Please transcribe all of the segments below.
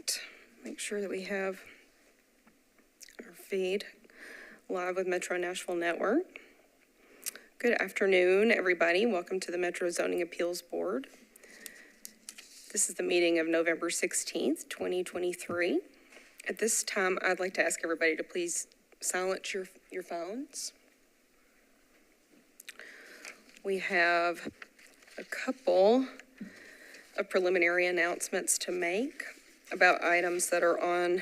right, make sure that we have our feed live with Metro Nashville Network. Good afternoon, everybody. Welcome to the Metro Zoning Appeals Board. This is the meeting of November 16th, 2023. At this time, I'd like to ask everybody to please silence your phones. We have a couple of preliminary announcements to make about items that are on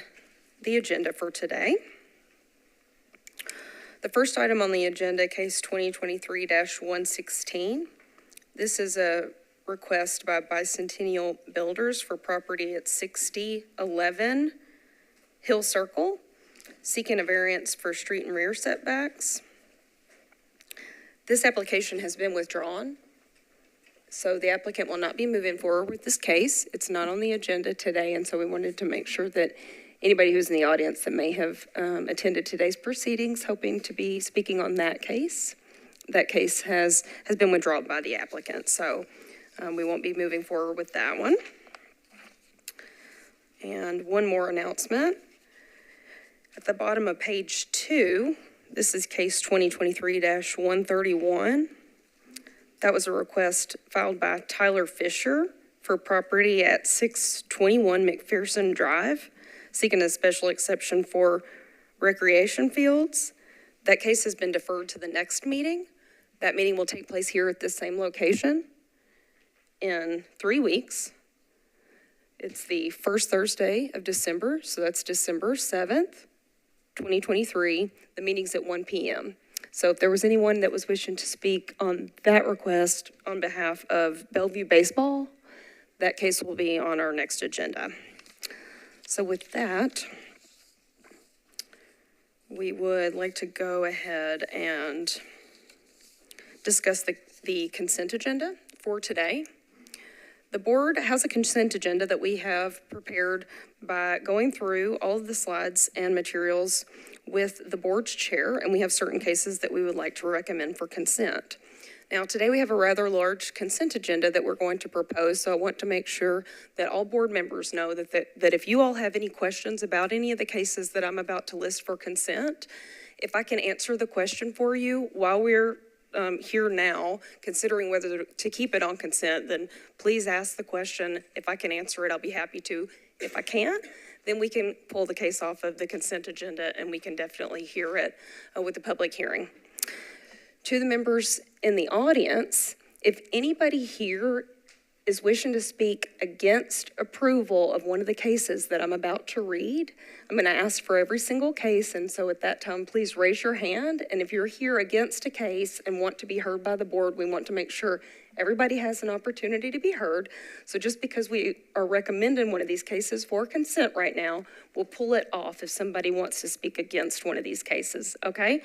the agenda for today. The first item on the agenda, case 2023-116. This is a request by Bicentennial Builders for property at 6011 Hill Circle, seeking a variance for street and rear setbacks. This application has been withdrawn, so the applicant will not be moving forward with this case. It's not on the agenda today, and so we wanted to make sure that anybody who's in the audience that may have attended today's proceedings hoping to be speaking on that case has been withdrawn by the applicant, so we won't be moving forward with that one. And one more announcement. At the bottom of page 2, this is case 2023-131. That was a request filed by Tyler Fisher for property at 621 McPherson Drive, seeking a special exception for recreation fields. That case has been deferred to the next meeting. That meeting will take place here at this same location in 3 weeks. It's the first Thursday of December, so that's December 7th, 2023. The meeting's at 1 p.m. So if there was anyone that was wishing to speak on that request on behalf of Bellevue Baseball, that case will be on our next agenda. So with that, we would like to go ahead and discuss the consent agenda for today. The board has a consent agenda that we have prepared by going through all of the slides and materials with the board's chair, and we have certain cases that we would like to recommend for consent. Now, today we have a rather large consent agenda that we're going to propose, so I want to make sure that all board members know that if you all have any questions about any of the cases that I'm about to list for consent, if I can answer the question for you while we're here now, considering whether to keep it on consent, then please ask the question. If I can answer it, I'll be happy to. If I can't, then we can pull the case off of the consent agenda and we can definitely hear it with the public hearing. To the members in the audience, if anybody here is wishing to speak against approval of one of the cases that I'm about to read, I'm going to ask for every single case, and so at that time, please raise your hand, and if you're here against a case and want to be heard by the board, we want to make sure everybody has an opportunity to be heard. So just because we are recommending one of these cases for consent right now, we'll pull it off if somebody wants to speak against one of these cases, okay?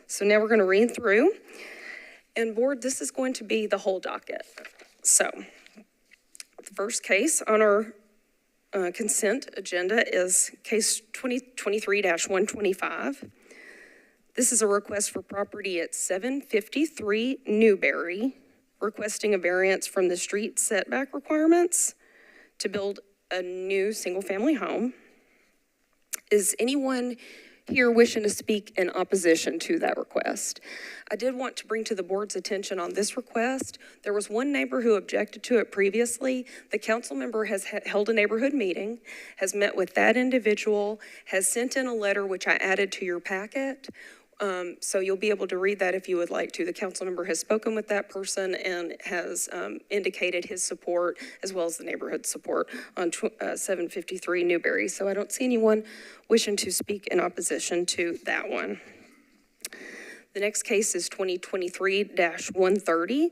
So now we're going to read through, and board, this is going to be the whole docket. So, the first case on our consent agenda is case 2023-125. This is a request for property at 753 Newberry, requesting a variance from the street setback requirements to build a new single-family home. Is anyone here wishing to speak in opposition to that request? I did want to bring to the board's attention on this request. There was one neighbor who objected to it previously. The council member has held a neighborhood meeting, has met with that individual, has sent in a letter which I added to your packet. So you'll be able to read that if you would like to. The council member has spoken with that person and has indicated his support as well as the neighborhood support on 753 Newberry. So I don't see anyone wishing to speak in opposition to that one. The next case is 2023-130.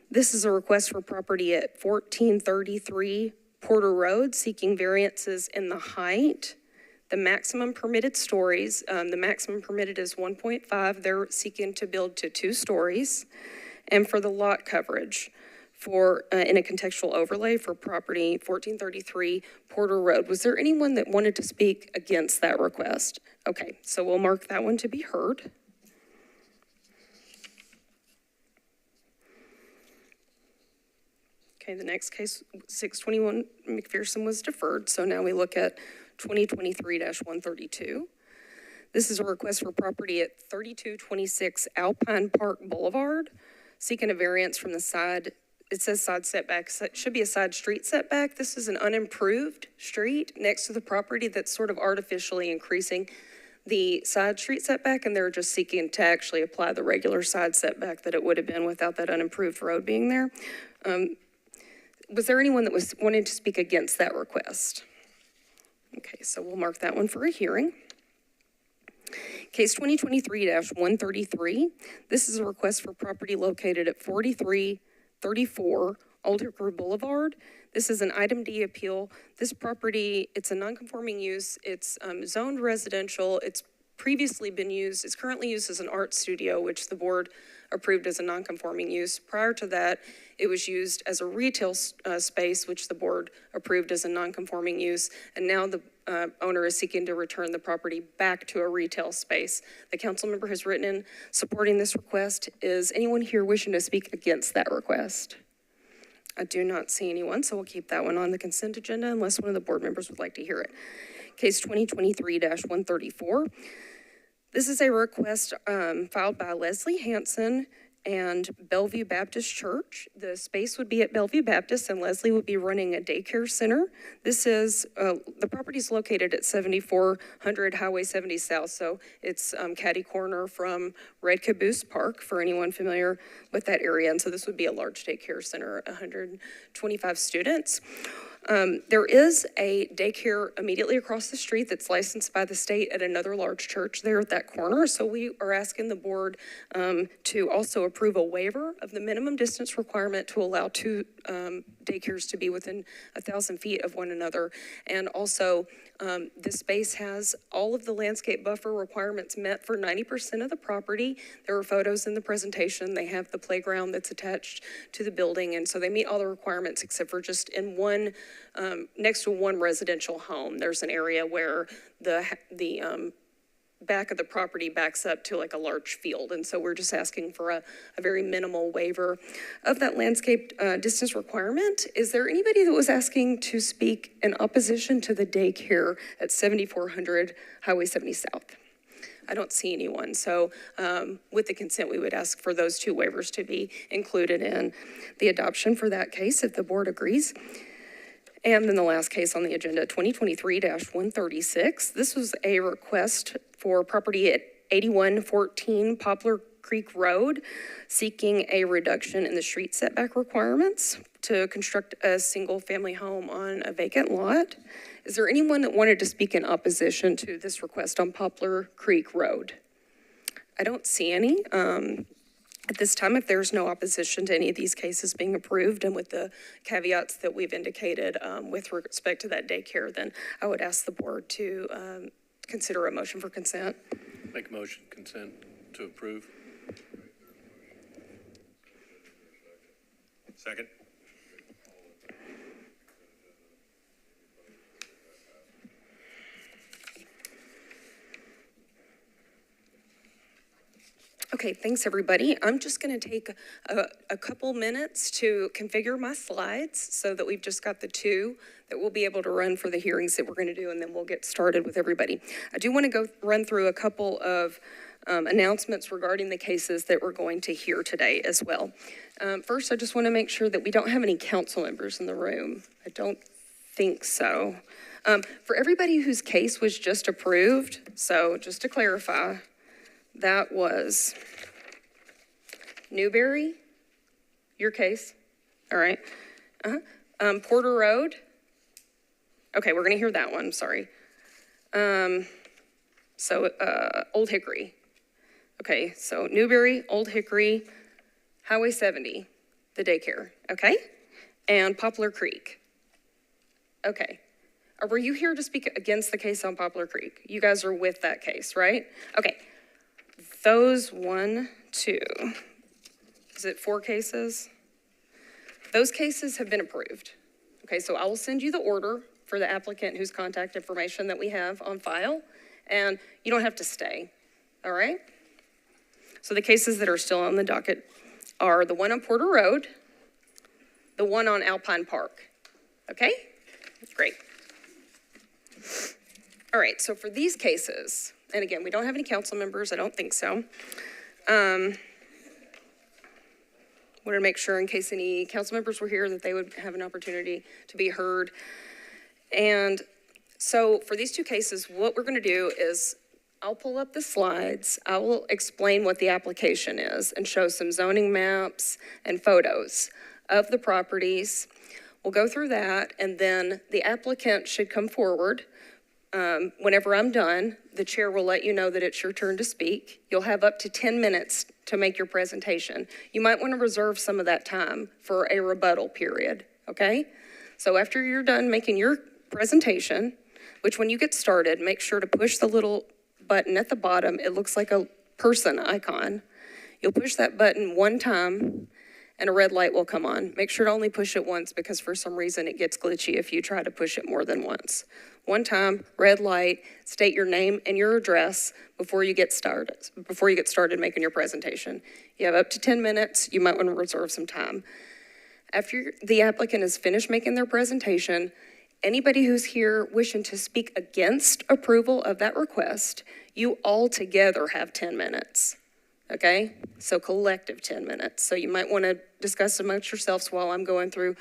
This is a request for property at 1433 Porter Road, seeking variances in the height. The maximum permitted stories, the maximum permitted is 1.5. They're seeking to build to 2 stories. And for the lot coverage for in a contextual overlay for property 1433 Porter Road. Was there anyone that wanted to speak against that request? Okay, so we'll mark that one to be heard. Okay, the next case, 621 McPherson, was deferred, so now we look at 2023-132. This is a request for property at 3226 Alpine Park Boulevard, seeking a variance from the side, it says side setback, so it should be a side street setback. This is an unimproved street next to the property that's sort of artificially increasing the side street setback, and they're just seeking to actually apply the regular side setback that it would have been without that unimproved road being there. Was there anyone that was wanting to speak against that request? Okay, so we'll mark that one for a hearing. Case 2023-133. This is a request for property located at 4334 Old Hickory Boulevard. This is an item D appeal. This property, it's a non-conforming use. It's zoned residential. It's previously been used, it's currently used as an art studio, which the board approved as a non-conforming use. Prior to that, it was used as a retail space, which the board approved as a non-conforming use. And now the owner is seeking to return the property back to a retail space. The council member has written in supporting this request. Is anyone here wishing to speak against that request? I do not see anyone, so we'll keep that one on the consent agenda unless one of the board members would like to hear it. Case 2023-134. This is a request filed by Leslie Hanson and Bellevue Baptist Church. The space would be at Bellevue Baptist, and Leslie would be running a daycare center. This is, the property is located at 7400 Highway 70 South, so it's catty corner from Red Caboose Park, for anyone familiar with that area. And so this would be a large daycare center, 125 students. There is a daycare immediately across the street that's licensed by the state at another large church there at that corner. So we are asking the board to also approve a waiver of the minimum distance requirement to allow two daycares to be within 1,000 feet of one another. And also, this space has all of the landscape buffer requirements met for 90% of the property. There are photos in the presentation. They have the playground that's attached to the building. And so they meet all the requirements except for just in one, next to one residential home. There's an area where the back of the property backs up to like a large field. And so we're just asking for a very minimal waiver of that landscape distance requirement. Is there anybody that was asking to speak in opposition to the daycare at 7400 Highway 70 South? I don't see anyone. So with the consent, we would ask for those two waivers to be included in the adoption for that case if the board agrees. And then the last case on the agenda, 2023-136. This was a request for property at 8114 Poplar Creek Road, seeking a reduction in the street setback requirements to construct a single family home on a vacant lot. Is there anyone that wanted to speak in opposition to this request on Poplar Creek Road? I don't see any. At this time, if there's no opposition to any of these cases being approved and with the caveats that we've indicated with respect to that daycare, then I would ask the board to consider a motion for consent. Make a motion consent to approve. Second. Okay, thanks everybody. I'm just going to take a couple minutes to configure my slides so that we've just got the two that we'll be able to run for the hearings that we're going to do, and then we'll get started with everybody. I do want to run through a couple of announcements regarding the cases that we're going to hear today as well. First, I just want to make sure that we don't have any council members in the room. I don't think so. For everybody whose case was just approved, so just to clarify, that was Newberry, your case, all right. Porter Road, okay, we're gonna hear that one, sorry. Old Hickory, okay, so Newberry, Old Hickory, Highway 70, the daycare, okay? And Poplar Creek, okay. Were you here to speak against the case on Poplar Creek? You guys are with that case, right? Okay. Those 1, 2, is it 4 cases? Those cases have been approved. Okay, so I will send you the order for the applicant whose contact information that we have on file, and you don't have to stay, all right? So the cases that are still on the docket are the one on Porter Road, the one on Alpine Park. Okay? Great. All right, so for these cases, and again, we don't have any council members, I don't think so. Wanted to make sure in case any council members were here that they would have an opportunity to be heard. And so for these two cases, what we're gonna do is I'll pull up the slides, I will explain what the application is and show some zoning maps and photos of the properties. We'll go through that, and then the applicant should come forward. Whenever I'm done, the chair will let you know that it's your turn to speak. You'll have up to 10 minutes to make your presentation. You might want to reserve some of that time for a rebuttal period, okay? So after you're done making your presentation, which when you get started, make sure to push the little button at the bottom. It looks like a person icon. You'll push that button one time and a red light will come on. Make sure to only push it once because for some reason it gets glitchy if you try to push it more than once. One time, red light, state your name and your address before you get started making your presentation. You have up to 10 minutes. You might want to reserve some time. After the applicant is finished making their presentation, anybody who's here wishing to speak against approval of that request, you all together have 10 minutes. Okay, so collective 10 minutes. So you might want to discuss amongst yourselves while I'm going through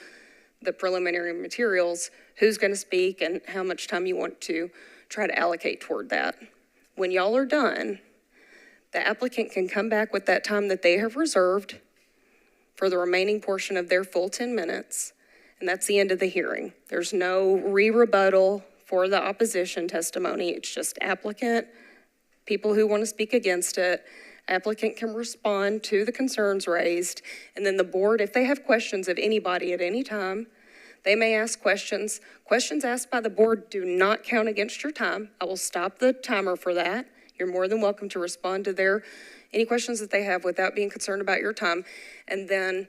the preliminary materials, who's going to speak and how much time you want to try to allocate toward that. When y'all are done, the applicant can come back with that time that they have reserved for the remaining portion of their full 10 minutes, and that's the end of the hearing. There's no re-rebuttal for the opposition testimony. It's just applicant, people who want to speak against it. Applicant can respond to the concerns raised, and then the board, if they have questions of anybody at any time, they may ask questions. Questions asked by the board do not count against your time. I will stop the timer for that. You're more than welcome to respond to any questions that they have without being concerned about your time. And then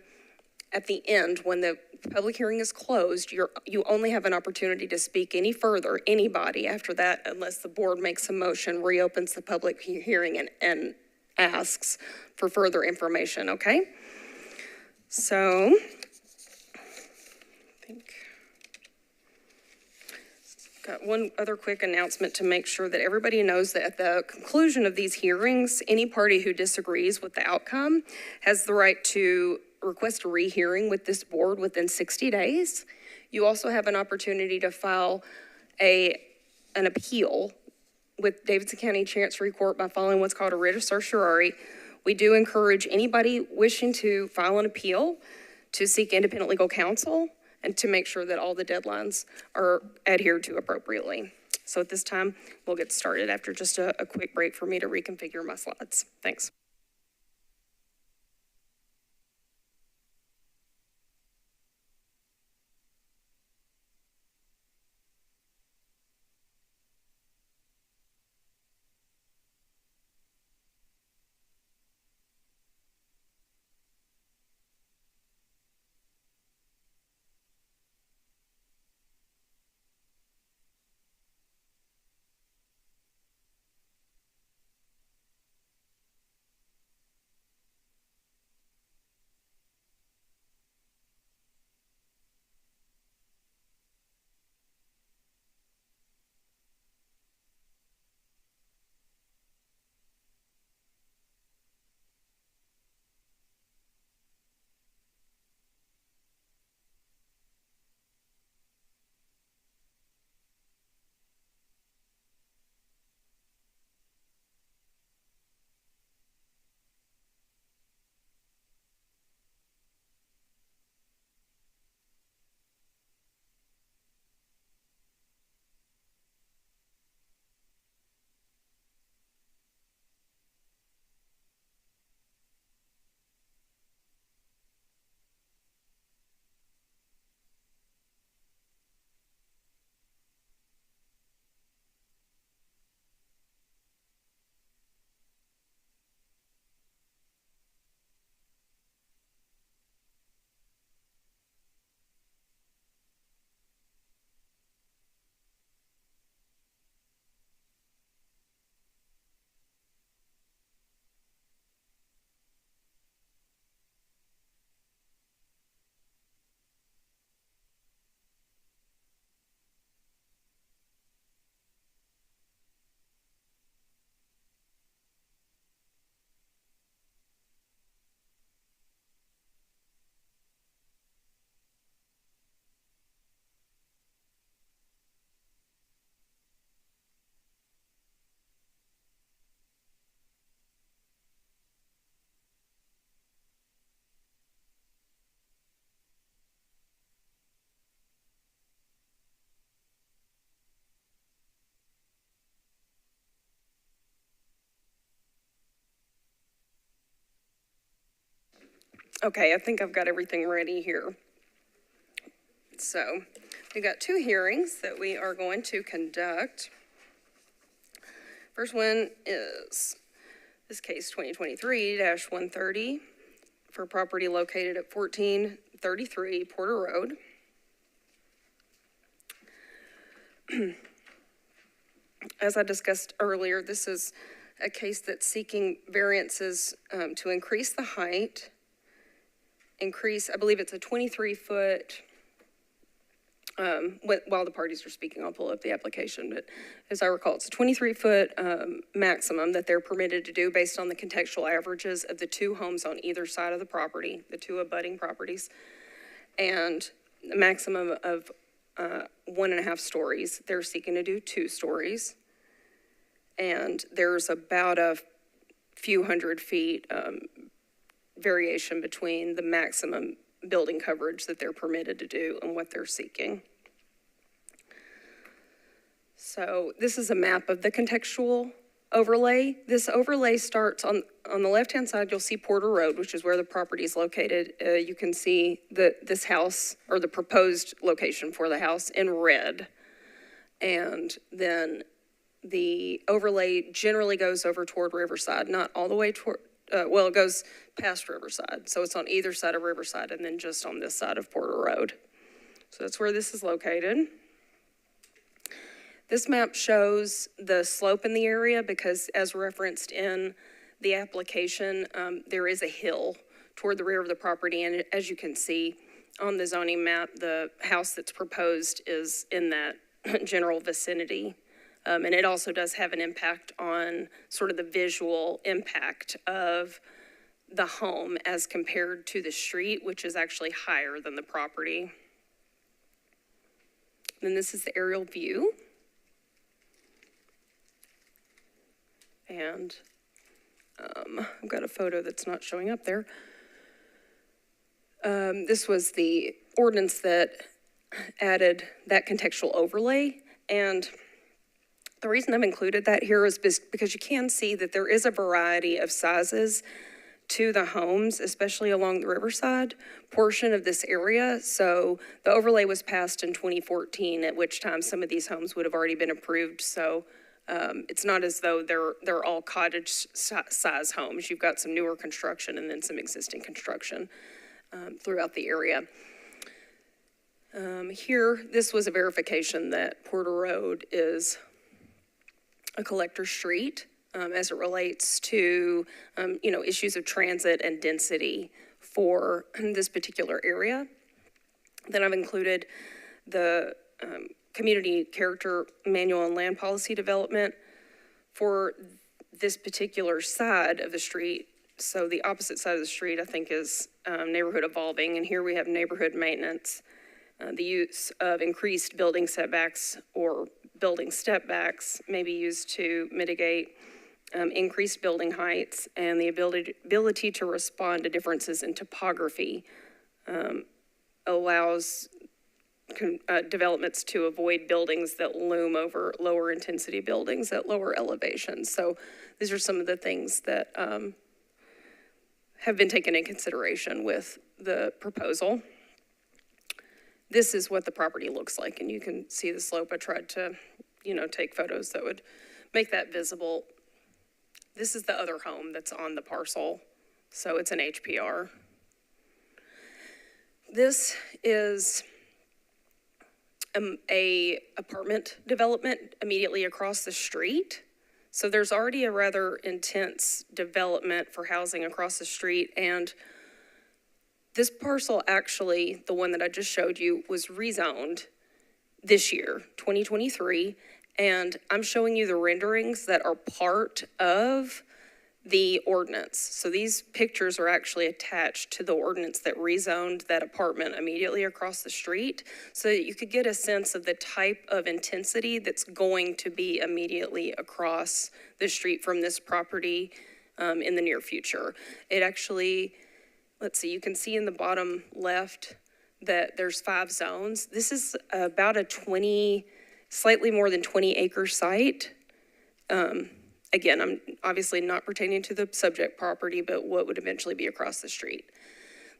at the end, when the public hearing is closed, you only have an opportunity to speak any further, anybody after that, unless the board makes a motion, reopens the public hearing and asks for further information, okay? So, I think, got one other quick announcement to make sure that everybody knows that at the conclusion of these hearings, any party who disagrees with the outcome has the right to request a rehearing with this board within 60 days. You also have an opportunity to file an appeal with Davidson County Chancery Court by filing what's called a writ of certiorari. We do encourage anybody wishing to file an appeal to seek independent legal counsel and to make sure that all the deadlines are adhered to appropriately. So at this time, we'll get started after just a quick break for me to reconfigure my slides. Thanks. Okay, I think I've got everything ready here. So, we've got two hearings that we are going to conduct. First one is this case 2023-130 for property located at 1433 Porter Road. As I discussed earlier, this is a case that's seeking variances to increase the height, I believe it's a 23-foot, while the parties are speaking, I'll pull up the application, but as I recall, it's a 23-foot maximum that they're permitted to do based on the contextual averages of the two homes on either side of the property, the two abutting properties, and a maximum of 1.5 stories. They're seeking to do 2 stories. And there's about a few hundred feet variation between the maximum building coverage that they're permitted to do and what they're seeking. So this is a map of the contextual overlay. This overlay starts on the left-hand side, you'll see Porter Road, which is where the property is located. You can see this house, or the proposed location for the house, in red. And then the overlay generally goes over toward Riverside, not all the way toward, it goes past Riverside. So it's on either side of Riverside and then just on this side of Porter Road. So that's where this is located. This map shows the slope in the area because, as referenced in the application, there is a hill toward the rear of the property. And as you can see on the zoning map, the house that's proposed is in that general vicinity. And it also does have an impact on sort of the visual impact of the home as compared to the street, which is actually higher than the property. Then this is the aerial view. And I've got a photo that's not showing up there. This was the ordinance that added that contextual overlay. And the reason I've included that here is because you can see that there is a variety of sizes to the homes, especially along the Riverside portion of this area. So the overlay was passed in 2014, at which time some of these homes would have already been approved. So it's not as though they're all cottage size homes. You've got some newer construction and then some existing construction throughout the area. Here, this was a verification that Porter Road is a collector street as it relates to, issues of transit and density for this particular area. Then I've included the community character manual and land policy development for this particular side of the street. So the opposite side of the street, I think, is neighborhood evolving, and here we have neighborhood maintenance. The use of increased building setbacks or building step backs may be used to mitigate increased building heights, and the ability to respond to differences in topography allows developments to avoid buildings that loom over lower intensity buildings at lower elevations. So these are some of the things that have been taken into consideration with the proposal. This is what the property looks like, and you can see the slope. I tried to, take photos that would make that visible. This is the other home that's on the parcel, so it's an HPR. This is a apartment development immediately across the street. So there's already a rather intense development for housing across the street, and this parcel, actually, the one that I just showed you, was rezoned this year, 2023, and I'm showing you the renderings that are part of the ordinance. So these pictures are actually attached to the ordinance that rezoned that apartment immediately across the street, so that you could get a sense of the type of intensity that's going to be immediately across the street from this property in the near future. It actually, let's see, you can see in the bottom left that there's 5 zones. This is about a slightly more than 20 acre site. Again, I'm obviously not pertaining to the subject property, but what would eventually be across the street.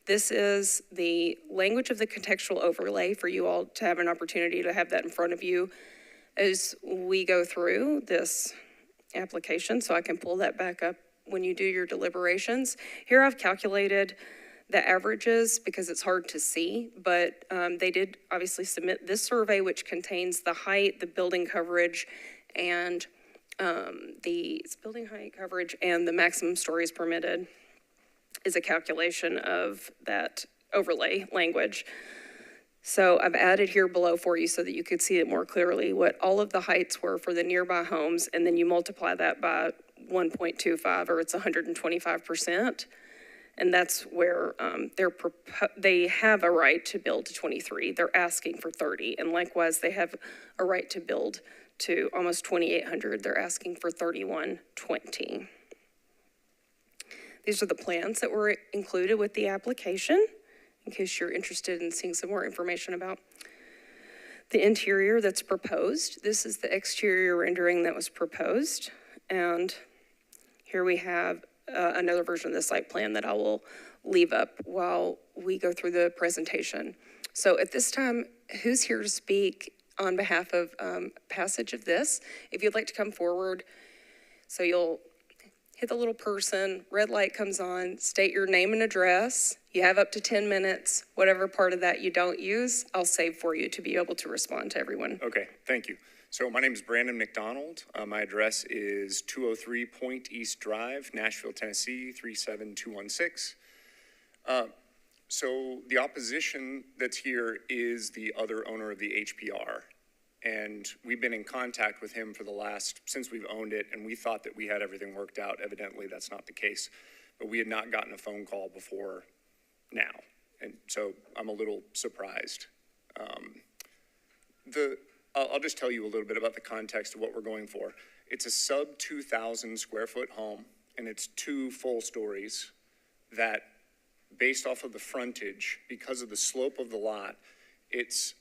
This is the language of the contextual overlay for you all to have an opportunity to have that in front of you as we go through this application, so I can pull that back up when you do your deliberations. Here I've calculated the averages because it's hard to see, but they did obviously submit this survey, which contains the height, the building coverage, and the building height coverage and the maximum stories permitted is a calculation of that overlay language. So I've added here below for you so that you could see it more clearly what all of the heights were for the nearby homes, and then you multiply that by 1.25, or it's 125%. And that's where they have a right to build to 23. They're asking for 30. And likewise, they have a right to build to almost 2,800. They're asking for 3,120. These are the plans that were included with the application, in case you're interested in seeing some more information about the interior that's proposed. This is the exterior rendering that was proposed. And here we have another version of the site plan that I will leave up while we go through the presentation. So at this time, who's here to speak on behalf of passage of this? If you'd like to come forward, so you'll hit the little person, red light comes on, state your name and address. You have up to 10 minutes. Whatever part of that you don't use, I'll save for you to be able to respond to everyone. Okay, thank you. So my name is Brandon McDonald. My address is 203 Point East Drive, Nashville, Tennessee, 37216. So the opposition that's here is the other owner of the HPR. And we've been in contact with him since we've owned it, and we thought that we had everything worked out. Evidently, that's not the case. But we had not gotten a phone call before now. And so I'm a little surprised. I'll just tell you a little bit about the context of what we're going for. It's a sub 2,000 square foot home, and it's 2 full stories that, based off of the frontage, because of the slope of the lot, it's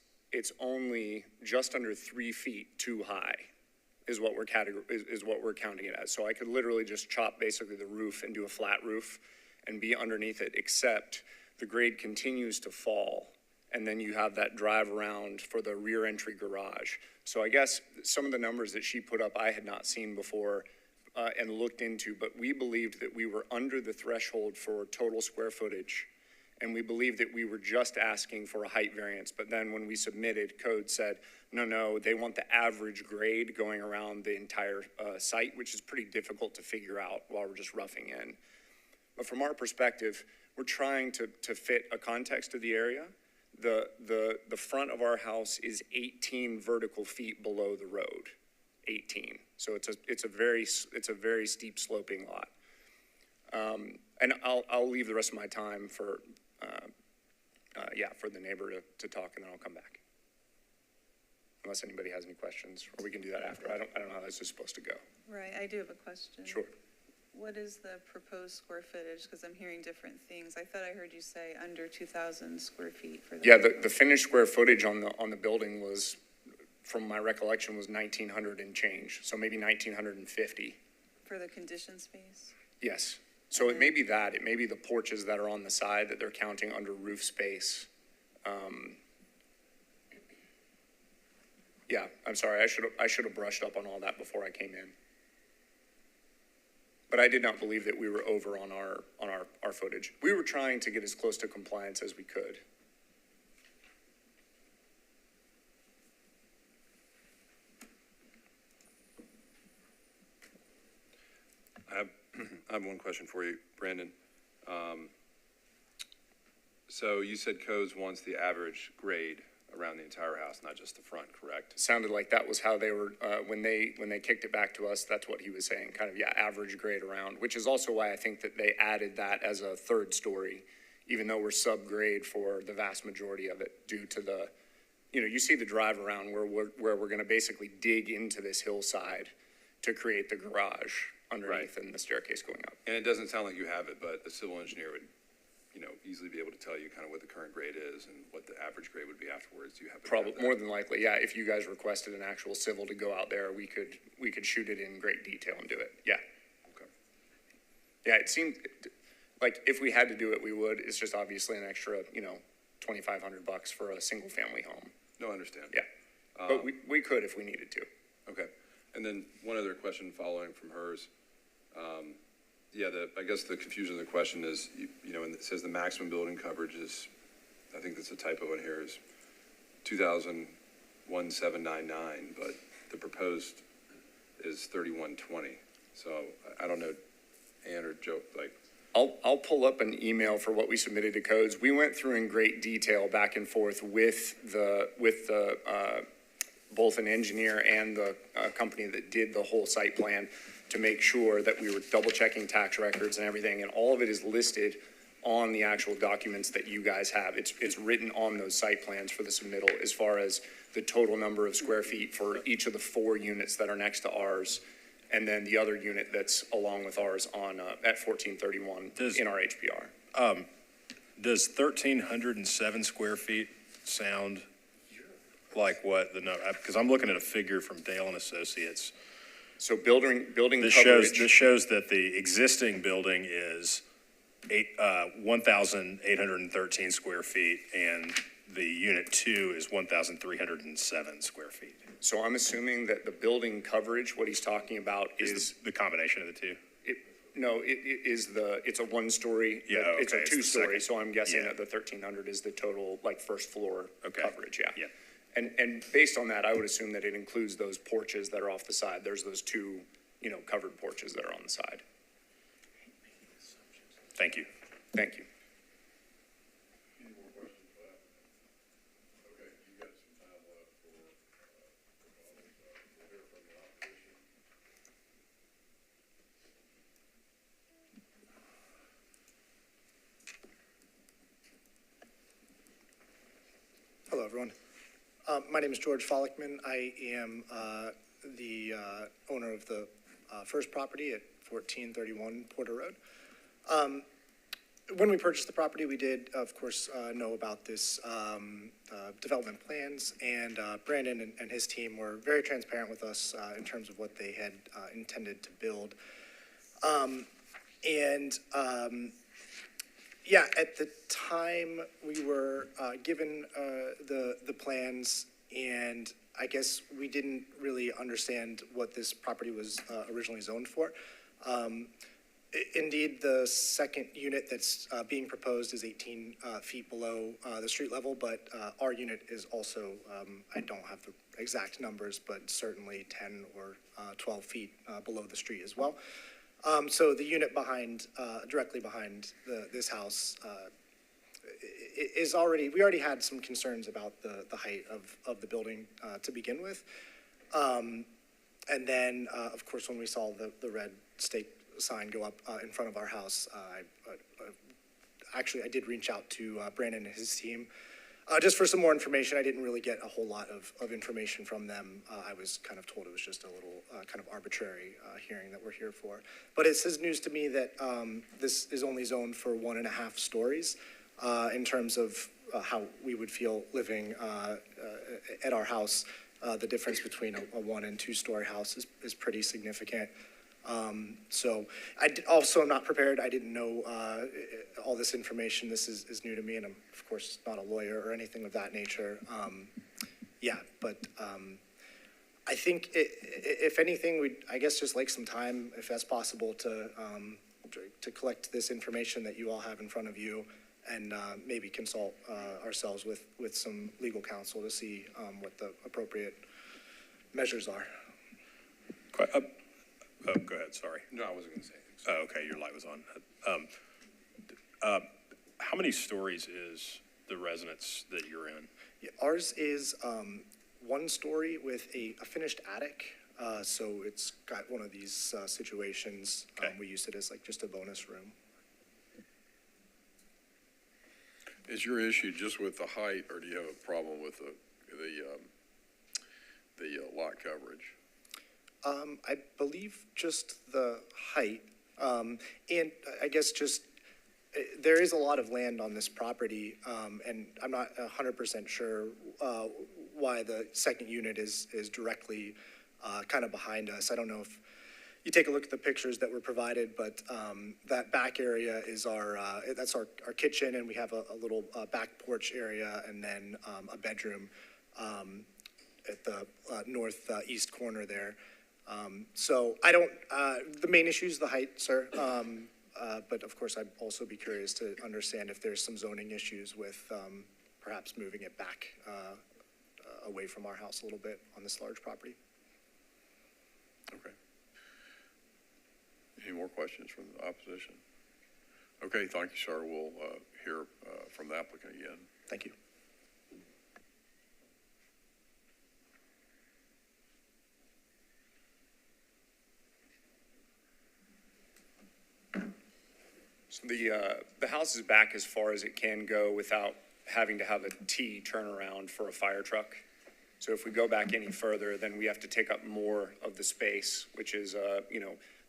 only just under 3 feet too high is what we're counting it as. So I could literally just chop basically the roof and do a flat roof and be underneath it, except the grade continues to fall. And then you have that drive around for the rear entry garage. So I guess some of the numbers that she put up I had not seen before and looked into, but we believed that we were under the threshold for total square footage. And we believed that we were just asking for a height variance. But then when we submitted, code said, no, they want the average grade going around the entire site, which is pretty difficult to figure out while we're just roughing in. But from our perspective, we're trying to fit a context of the area. The front of our house is 18 vertical feet below the road, 18. So it's a very steep sloping lot. And I'll leave the rest of my time for the neighbor to talk, and then I'll come back. Unless anybody has any questions, or we can do that after. I don't know how this is supposed to go. Right, I do have a question. Sure. What is the proposed square footage? Because I'm hearing different things. I thought I heard you say under 2,000 square feet for the. Yeah, the finished square footage on the building was, from my recollection, was 1,900 and change. So maybe 1,950. For the conditioned space? Yes. So it may be that. It may be the porches that are on the side that they're counting under roof space. Yeah, I'm sorry. I should have brushed up on all that before I came in. But I did not believe that we were over on our footage. We were trying to get as close to compliance as we could. I have one question for you, Brandon. So you said codes wants the average grade around the entire house, not just the front, correct? It sounded like that was how they were, when they kicked it back to us, that's what he was saying, kind of, yeah, average grade around, which is also why I think that they added that as a third story, even though we're subgrade for the vast majority of it due to the, you see the drive around where we're going to basically dig into this hillside to create the garage underneath and the staircase going up. And it doesn't sound like you have it, but a civil engineer would, easily be able to tell you kind of what the current grade is and what the average grade would be afterwards. Do you have it? Probably, more than likely, yeah. If you guys requested an actual civil to go out there, we could shoot it in great detail and do it. Yeah. Okay. Yeah, it seemed, like, if we had to do it, we would. It's just obviously an extra, $2,500 for a single family home. No, I understand. Yeah. But we could if we needed to. Okay. And then one other question following from hers. Yeah, I guess the confusion of the question is, and it says the maximum building coverage is, I think that's a typo in here, is 2,01799, but the proposed is 3,120. So I don't know, Ann or Joe, like. I'll pull up an email for what we submitted to codes. We went through in great detail back and forth with both an engineer and the company that did the whole site plan to make sure that we were double checking tax records and everything. And all of it is listed on the actual documents that you guys have. It's written on those site plans for the submittal as far as the total number of square feet for each of the 4 units that are next to ours. And then the other unit that's along with ours on, at 1431 in our HPR. Does 1,307 square feet sound like what the number, because I'm looking at a figure from Dale and Associates. So building This coverage. shows that the existing building is 1,813 square feet, and the unit 2 is 1,307 square feet. So I'm assuming that the building coverage, what he's talking about is, The combination of the two? it's a 1-story. Yeah, It's a okay, it's the 2-story, second. so I'm guessing Yeah. that the 1,300 is the total, like, first floor Okay. coverage, yeah. Yeah. And based on that, I would assume that it includes those porches that are off the side. There's those 2, covered porches that are on the side. Thank you. Thank you. Hello, everyone. My name is George Follickman. I am the owner of the first property at 1431 Porter Road. When we purchased the property, we did, of course, know about this development plans, and Brandon and his team were very transparent with us in terms of what they had intended to build. Yeah, at the time, we were given the plans, and I guess we didn't really understand what this property was originally zoned for. Indeed, the second unit that's being proposed is 18 feet below the street level, but our unit is also, I don't have the exact numbers, but certainly 10 or 12 feet below the street as well. So the unit directly behind this house is we already had some concerns about the height of the building to begin with. And then, of course, when we saw the red stake sign go up in front of our house, I did reach out to Brandon and his team just for some more information. I didn't really get a whole lot of information from them. I was kind of told it was just a little kind of arbitrary hearing that we're here for. But it says news to me that this is only zoned for 1.5 stories in terms of how we would feel living at our house. The difference between a 1- and 2-story house is pretty significant. So also am not prepared. I didn't know all this information. This is new to me, and I'm, of course, not a lawyer or anything of that nature. I think if anything, we'd, I guess, just like some time, if that's possible, to collect this information that you all have in front of you, and maybe consult ourselves with some legal counsel to see what the appropriate measures are. Oh, go ahead, sorry. No, I wasn't going to say anything. So. Oh, okay, your light was on. How many stories is the residence that you're in? Yeah, ours is 1 story with a finished attic. So it's got one of these situations. Okay. We use it as like just a bonus room. Is your issue just with the height, or do you have a problem with the lot coverage? I believe just the height, and I guess just, there is a lot of land on this property, and I'm not 100% sure why the second unit is directly kind of behind us. I don't know you take a look at the pictures that were provided, but that back area is that's our kitchen, and we have a little back porch area, and then a bedroom at the northeast corner there. So I don't, the main issue is the height, sir. But of course, I'd also be curious to understand if there's some zoning issues with perhaps moving it back away from our house a little bit on this large property. Okay. Any more questions from the opposition? Okay, thank you, sir. We'll hear from the applicant again. Thank you. So the house is back as far as it can go without having to have a T turnaround for a fire truck. So if we go back any further, then we have to take up more of the space, which is,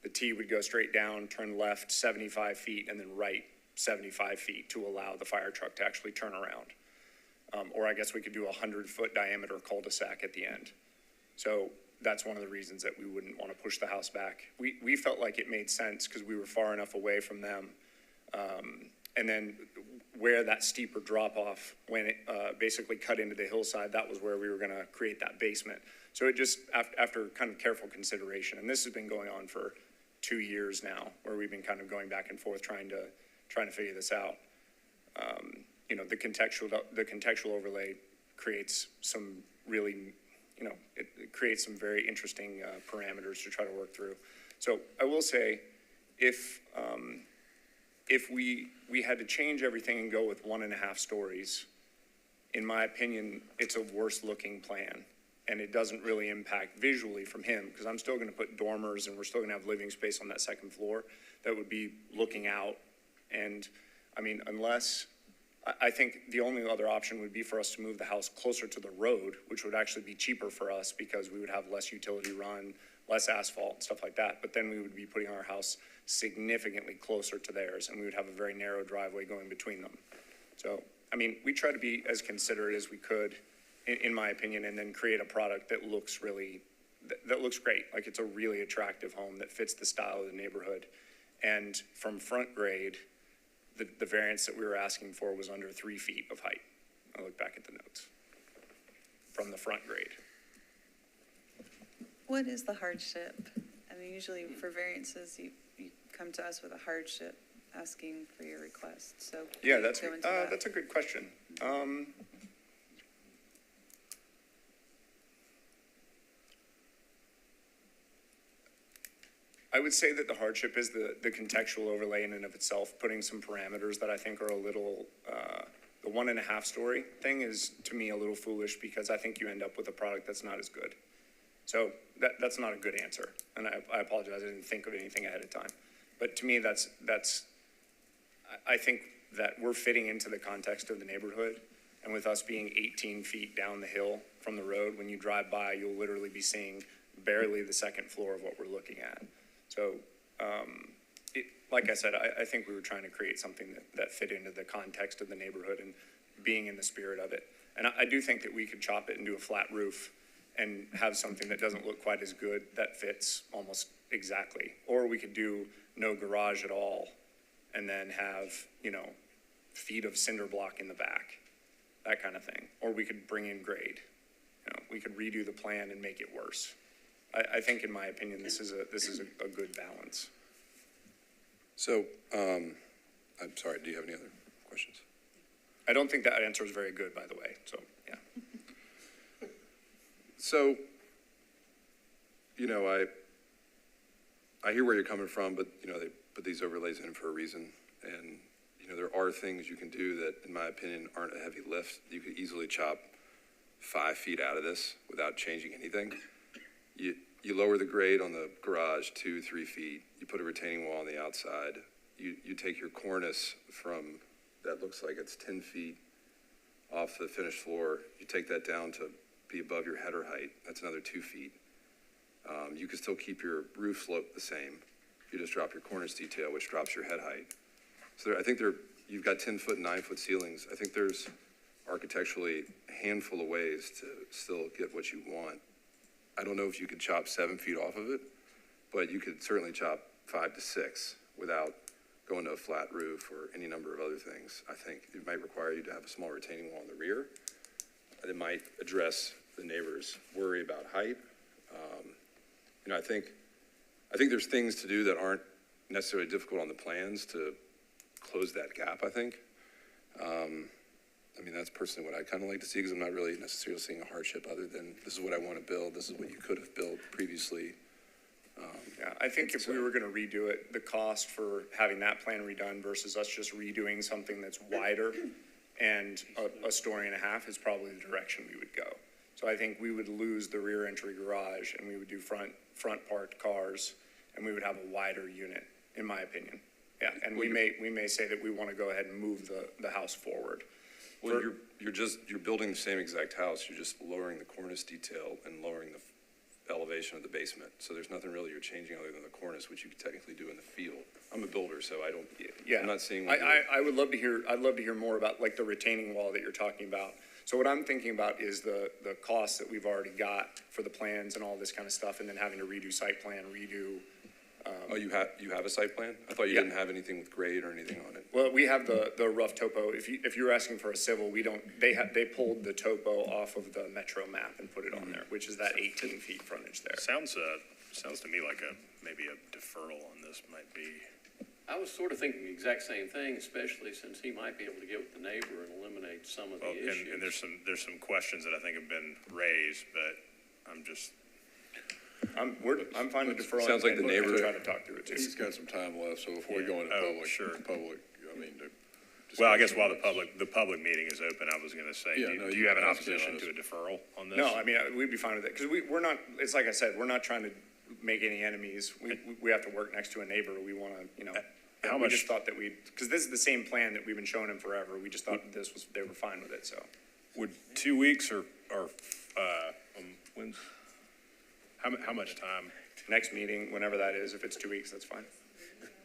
the T would go straight down, turn left 75 feet, and then right 75 feet to allow the fire truck to actually turn around. Or I guess we could do a 100-foot diameter cul-de-sac at the end. So that's one of the reasons that we wouldn't want to push the house back. We felt like it made sense because we were far enough away from them. And then where that steeper drop off, when it basically cut into the hillside, that was where we were going to create that basement. So it just, after kind of careful consideration, and this has been going on for 2 years now, where we've been kind of going back and forth trying to figure this out. The contextual overlay creates some really, it creates some very interesting parameters to try to work through. So I will say, if we had to change everything and go with 1.5 stories, in my opinion, it's a worse looking plan. And it doesn't really impact visually from him, because I'm still going to put dormers and we're still going to have living space on that second floor that would be looking out. And I mean, I think the only other option would be for us to move the house closer to the road, which would actually be cheaper for us because we would have less utility run, less asphalt and stuff like that. But then we would be putting our house significantly closer to theirs, and we would have a very narrow driveway going between them. So, I mean, we try to be as considerate as we could, in my opinion, and then create a product that looks that looks great. Like, it's a really attractive home that fits the style of the neighborhood. And from front grade, the variance that we were asking for was under 3 feet of height. I look back at the notes from the front grade. What is the hardship? I mean, usually for variances, you come to us with a hardship asking for your request, so. Yeah, that's a good question. I would say that the hardship is the contextual overlay in and of itself, putting some parameters that I think are a little, the 1.5 story thing is, to me, a little foolish, because I think you end up with a product that's not as good. So that's not a good answer, and I apologize, I didn't think of anything ahead of time. But to me, I think that we're fitting into the context of the neighborhood, and with us being 18 feet down the hill from the road, when you drive by, you'll literally be seeing barely the second floor of what we're looking at. So, like I said, I think we were trying to create something that fit into the context of the neighborhood and being in the spirit of it. And I do think that we could chop it and do a flat roof and have something that doesn't look quite as good that fits almost exactly. Or we could do no garage at all and then have, feet of cinder block in the back, that kind of thing. Or we could bring in grade. We could redo the plan and make it worse. I think, in my opinion, this is a good balance. So, I'm sorry, do you have any other questions? I don't think that answer is very good, by the way, so, yeah. So, I hear where you're coming from, but, they put these overlays in for a reason. And, there are things you can do that, in my opinion, aren't a heavy lift. You could easily chop 5 feet out of this without changing anything. You lower the grade on the garage 2-3 feet. You put a retaining wall on the outside. You take your cornice from, that looks like it's 10 feet off the finished floor. You take that down to be above your header height. That's another 2 feet. You can still keep your roof slope the same. You just drop your cornice detail, which drops your head height. So I think you've got 10-foot and 9-foot ceilings. I think there's architecturally a handful of ways to still get what you want. I don't know if you could chop 7 feet off of it, but you could certainly chop 5 to 6 without going to a flat roof or any number of other things. I think it might require you to have a small retaining wall in the rear. It might address the neighbor's worry about height. I think there's things to do that aren't necessarily difficult on the plans to close that gap, I think. That's personally what I kind of like to see, because I'm not really necessarily seeing a hardship other than this is what I want to build, this is what you could have built previously. Yeah, I think if we were gonna redo it, the cost for having that plan redone versus us just redoing something that's wider and a story and a half is probably the direction we would go. So I think we would lose the rear entry garage and we would do front parked cars and we would have a wider unit, in my opinion. Yeah, and we may say that we want to go ahead and move the house forward. Well, you're building the same exact house, you're just lowering the cornice detail and lowering the elevation of the basement. So there's nothing really you're changing other than the cornice, which you could technically do in the field. I'm a builder, so Yeah, I'm not seeing. I would love to hear, I'd love to hear more about like the retaining wall that you're talking about. So what I'm thinking about is the costs that we've already got for the plans and all this kind of stuff, and then having to redo site plan, redo. Oh, you have a site plan? I thought you Yeah. didn't have anything with grade or anything on it. Well, we have the rough topo. If you're asking for a civil, we don't, they pulled the topo off of the Metro map and put it on there, which is that 18 feet frontage there. Sounds to me like maybe a deferral on this might be. I was sort of thinking the exact same thing, especially since he might be able to get with the neighbor and eliminate some of the issues. And there's some questions that I think have been raised, but I'm just. I'm fine with deferral. Sounds like the neighbor- Try to talk through it too. He's got some time left, so before we go into Oh, public, sure. Well, I guess while the public meeting is open, I was gonna say, Yeah, no, do you you have an can ask it opposition on to a deferral on this? No, I mean, we'd be fine with it, because we're not, it's like I said, we're not trying to make any enemies. We have to work next to a neighbor, we want to, How we much- just thought that because this is the same plan that we've been showing them forever, we just thought that they were fine with it, so. Would 2 weeks or when's, how much time? Next meeting, whenever that is, if it's 2 weeks, that's fine.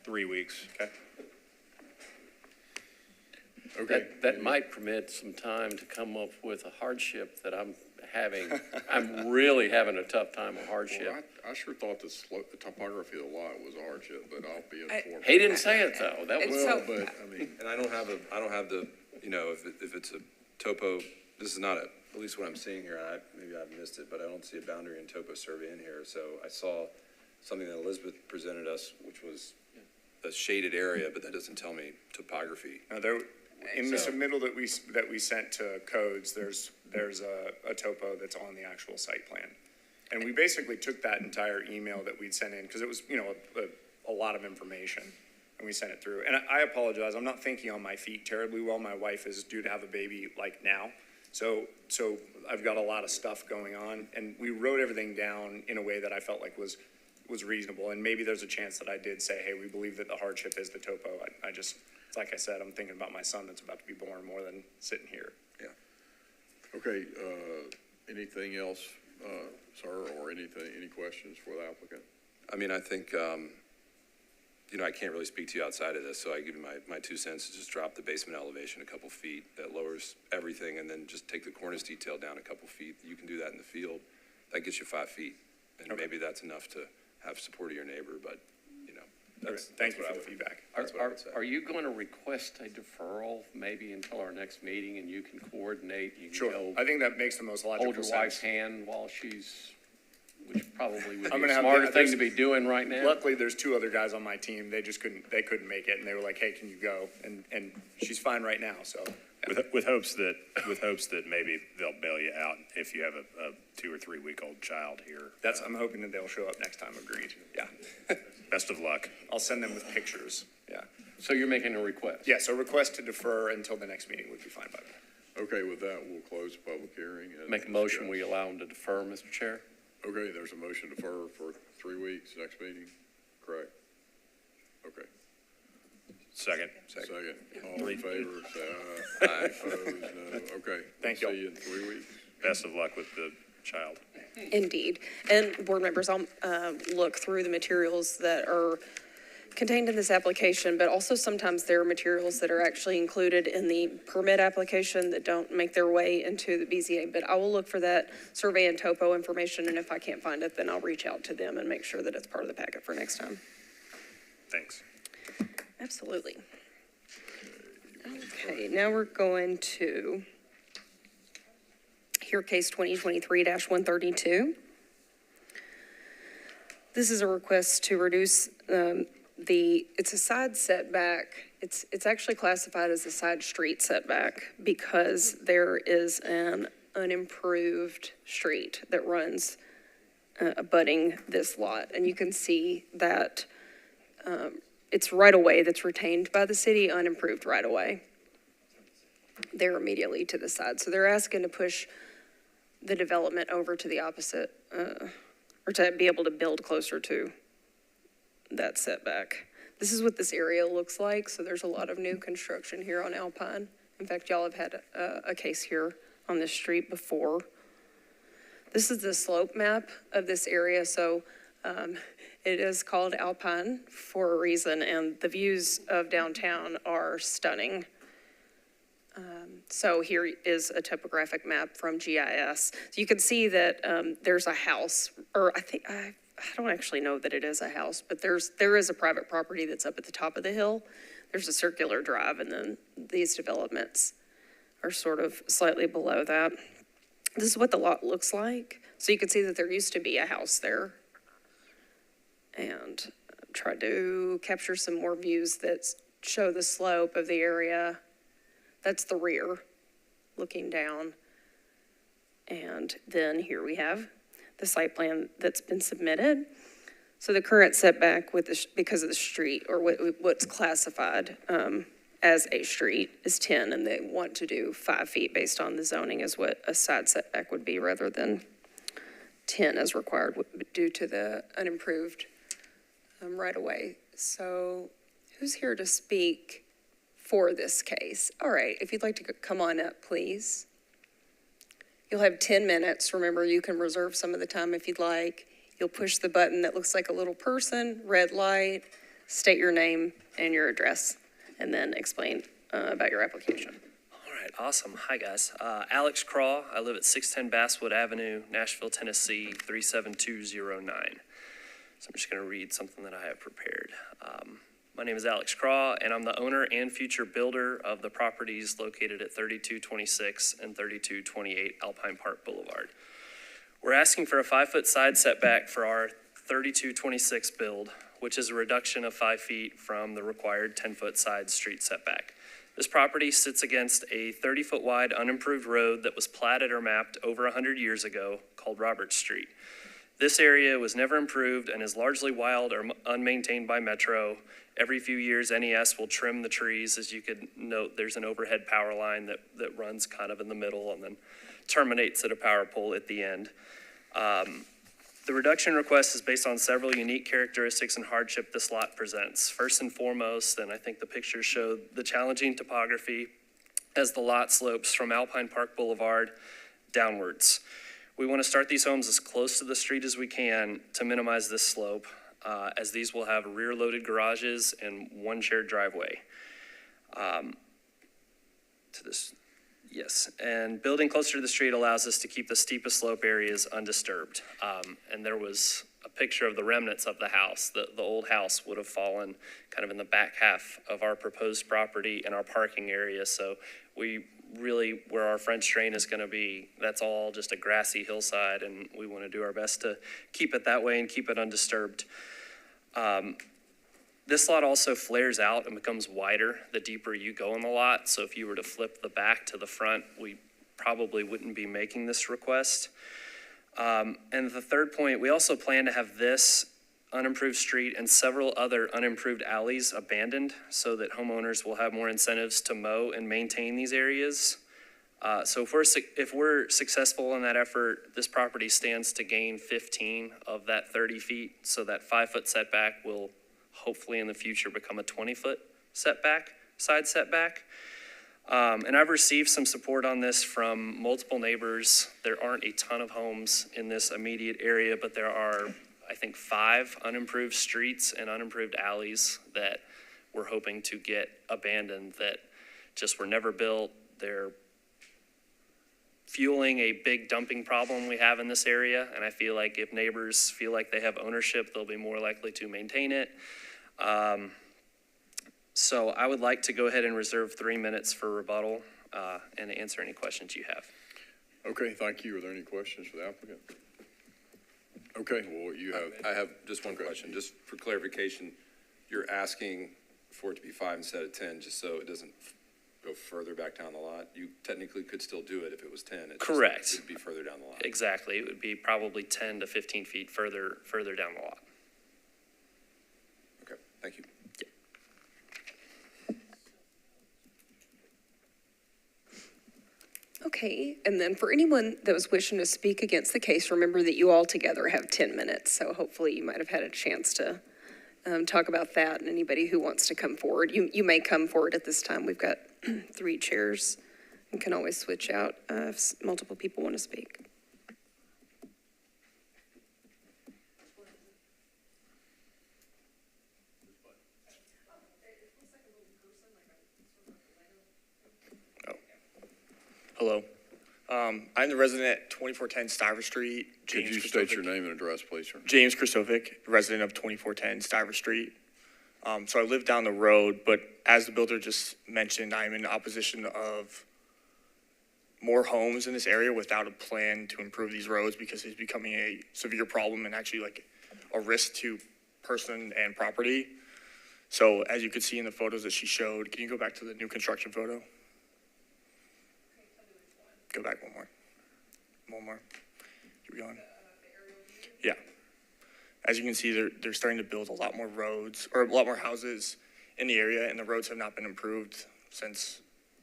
3 weeks? Okay. Okay. That might permit some time to come up with a hardship that I'm really having a tough time with hardship. Well, I sure thought the topography of the lot was a hardship, but I'll be informed. He didn't say it though, that was. Well, but, I mean, And I don't have the, if it's a topo, this is not at least what I'm seeing here, maybe I've missed it, but I don't see a boundary and topo survey in here. So I saw something that Elizabeth presented us, which was a shaded area, but that doesn't tell me topography. Now, in the submittal that we sent to codes, there's a topo that's on the actual site plan. And we basically took that entire email that we'd sent in, because it was, a lot of information, and we sent it through. And I apologize, I'm not thinking on my feet terribly well. My wife is due to have a baby like now. So I've got a lot of stuff going on, and we wrote everything down in a way that I felt like was reasonable. And maybe there's a chance that I did say, hey, we believe that the hardship is the topo. I just, like I said, I'm thinking about my son that's about to be born more than sitting here. Yeah. okay, anything else, sir, or any questions for the applicant? I think, I can't really speak to you outside of this, so I give you my 2 cents to just drop the basement elevation a couple feet. That lowers everything, and then just take the cornice detail down a couple feet. You can do that in the field. That gets you 5 feet. And Okay. maybe that's enough to have support of your neighbor, but, Thank you for the feedback. that's what I would say. Are you going to request a deferral maybe until our next meeting and you can coordinate? You can Sure, go I think that makes the most logical hold sense. your wife's hand while which probably would I'm be gonna a have smarter the- thing to be doing right now. Luckily, there's 2 other guys on my team. They just couldn't make it, and they were like, hey, can you go? And she's fine right now, so. With hopes that maybe they'll bail you out if you have a 2 or 3 week old child here. I'm hoping that they'll show up next time, agreed. Yeah. Best of luck. I'll send them with pictures, yeah. So you're making a request? Yeah, so request to defer until the next meeting would be fine by me. Okay, with that, we'll close the public hearing. and Make a motion, we discuss. allow them to defer, Mr. Chair? Okay, there's a motion to defer for 3 weeks, next meeting, correct? Okay, Second. second, all in favor, say aye. Aye. Opposed, no, okay. Thank you. See you in 3 weeks. Best of luck with the child. Indeed. And board members, I'll look through the materials that are contained in this application, but also sometimes there are materials that are actually included in the permit application that don't make their way into the BZA. But I will look for that survey and topo information, and if I can't find it, then I'll reach out to them and make sure that it's part of the packet for next time. Thanks. Absolutely. Okay, now we're going to hear case 2023-132. This is a request to reduce it's a side setback. It's actually classified as a side street setback because there is an unimproved street that runs abutting this lot. And you can see that it's right-of-way that's retained by the city, unimproved right-of-way. They're immediately to the side. So they're asking to push the development over to the opposite, or to be able to build closer to that setback. This is what this area looks like. So there's a lot of new construction here on Alpine. In fact, y'all have had a case here on this street before. This is the slope map of this area. So it is called Alpine for a reason, and the views of downtown are stunning. So here is a topographic map from GIS. So you can see that there's a house, or I don't actually know that it is a house, but there is a private property that's up at the top of the hill. There's a circular drive, and then these developments are sort of slightly below that. This is what the lot looks like. So you can see that there used to be a house there. And try to capture some more views that show the slope of the area. That's the rear, looking down. And then here we have the site plan that's been submitted. So the current setback because of the street, or what's classified as a street, is 10, and they want to do 5 feet based on the zoning is what a side setback would be, rather than 10 as required due to the unimproved right away. So who's here to speak for this case? All right, if you'd like to come on up, please. You'll have 10 minutes. Remember, you can reserve some of the time if you'd like. You'll push the button that looks like a little person, red light, state your name and your address, and then explain about your application. All right, awesome. Hi, guys. Alex Craw. I live at 610 Basswood Avenue, Nashville, Tennessee, 37209. So I'm just going to read something that I have prepared. My name is Alex Craw, and I'm the owner and future builder of the properties located at 3226 and 3228 Alpine Park Boulevard. We're asking for a 5-foot side setback for our 3226 build, which is a reduction of 5 feet from the required 10-foot side street setback. This property sits against a 30-foot wide unimproved road that was platted or mapped over 100 years ago called Roberts Street. This area was never improved and is largely wild or unmaintained by Metro. Every few years, NES will trim the trees. As you could note, there's an overhead power line that runs kind of in the middle and then terminates at a power pole at the end. The reduction request is based on several unique characteristics and hardship this lot presents. First and foremost, and I think the pictures show the challenging topography as the lot slopes from Alpine Park Boulevard downwards. We want to start these homes as close to the street as we can to minimize this slope, as these will have rear-loaded garages and one shared driveway. Yes, and building closer to the street allows us to keep the steepest slope areas undisturbed. And there was a picture of the remnants of the house. The old house would have fallen kind of in the back half of our proposed property and our parking area. So we really, where our French drain is going to be, that's all just a grassy hillside, and we want to do our best to keep it that way and keep it undisturbed. This lot also flares out and becomes wider the deeper you go in the lot. So if you were to flip the back to the front, we probably wouldn't be making this request. And the third point, we also plan to have this unimproved street and several other unimproved alleys abandoned so that homeowners will have more incentives to mow and maintain these areas. So if we're successful in that effort, this property stands to gain 15 of that 30 feet. So that 5-foot setback will hopefully in the future become a 20-foot setback, side setback. And I've received some support on this from multiple neighbors. There aren't a ton of homes in this immediate area, but there are I think, 5 unimproved streets and unimproved alleys that we're hoping to get abandoned that just were never built. They're fueling a big dumping problem we have in this area, and I feel like if neighbors feel like they have ownership, they'll be more likely to maintain it. So I would like to go ahead and reserve 3 minutes for rebuttal and answer any questions you have. Okay, thank you. Are there any questions for the applicant? Okay, well, you have, I have just one question, just for clarification. You're asking for it to be 5 instead of 10, just so it doesn't go further back down the lot? You technically could still do it if it was 10. It Correct. It would be further down the lot. Exactly. It would be probably 10 to 15 feet further down the lot. Okay, thank you. Okay, and then for anyone that was wishing to speak against the case, remember that you all together have 10 minutes. So hopefully you might have had a chance to talk about that, and anybody who wants to come forward. You may come forward at this time. We've got 3 chairs and can always switch out if multiple people want to speak. Hello. I'm the resident at 2410 Stiver Street. could you state your name and address, please, sir? James Kristovic, resident of 2410 Stiver Street. So I live down the road, but as the builder just mentioned, I'm in opposition of more homes in this area without a plan to improve these roads because it's becoming a severe problem and actually like a risk to person and property. So as you could see in the photos that she showed, can you go back to the new construction photo? Go back one more. One more. Keep going. Yeah. As you can see, they're starting to build a lot more roads or a lot more houses in the area, and the roads have not been improved since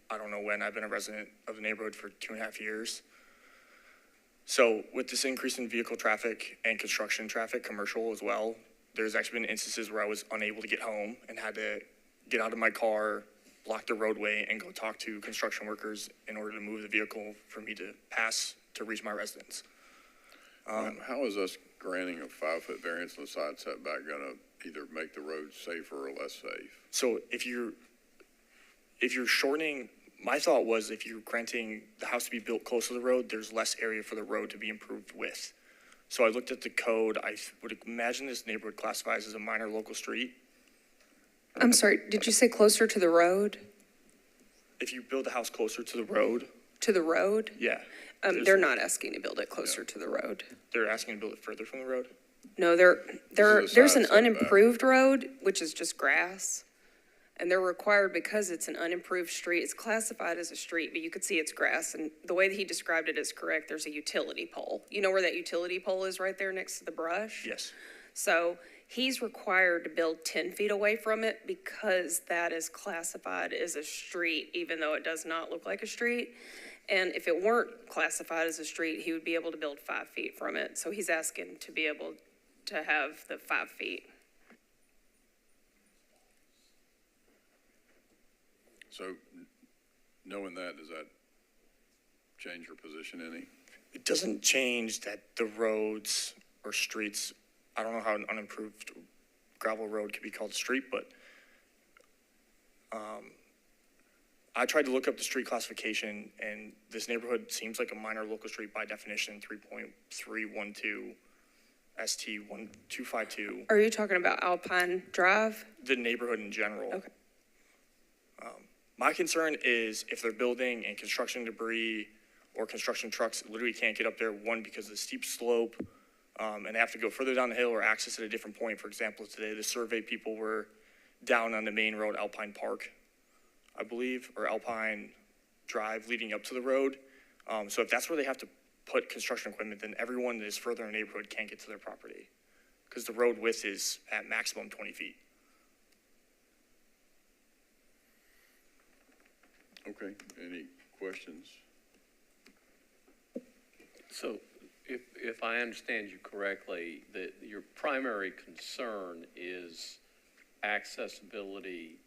I don't know when. I've been a resident of the neighborhood for 2.5 years. So with this increase in vehicle traffic and construction traffic, commercial as well, there's actually been instances where I was unable to get home and had to get out of my car, block the roadway, and go talk to construction workers in order to move the vehicle for me to pass to reach my residence. How is us granting a 5-foot variance on the side setback gonna either make the road safer or less safe? So if you're shortening, my thought was if you're granting the house to be built close to the road, there's less area for the road to be improved with. So I looked at the code. I would imagine this neighborhood classifies as a minor local street. I'm sorry, did you say closer to the road? If you build a house closer to the road, To the road? yeah. They're not asking to build it closer to the road. They're asking to build it further from the road? No, This is a there's side an setback. unimproved road, which is just grass. And they're required, because it's an unimproved street, it's classified as a street, but you could see it's grass. And the way that he described it is correct. There's a utility pole. You know where that utility pole is right there next to the brush? Yes. So he's required to build 10 feet away from it because that is classified as a street, even though it does not look like a street. And if it weren't classified as a street, he would be able to build 5 feet from it. So he's asking to be able to have the 5 feet. So knowing that, does that change your position any? It doesn't change that the roads or streets, I don't know how an unimproved gravel road could be called a street, but I tried to look up the street classification, and this neighborhood seems like a minor local street by definition, 3.312 ST 1252. Are you talking about Alpine Drive? The neighborhood in general. Okay. My concern is if they're building and construction debris or construction trucks literally can't get up there, one, because of the steep slope, and they have to go further down the hill or access at a different point. For example, today the survey people were down on the main road, Alpine Park, I believe, or Alpine Drive leading up to the road. So if that's where they have to put construction equipment, then everyone that is further in the neighborhood can't get to their property because the road width is at maximum 20 feet. Okay, any questions? So if I understand you correctly, that your primary concern is accessibility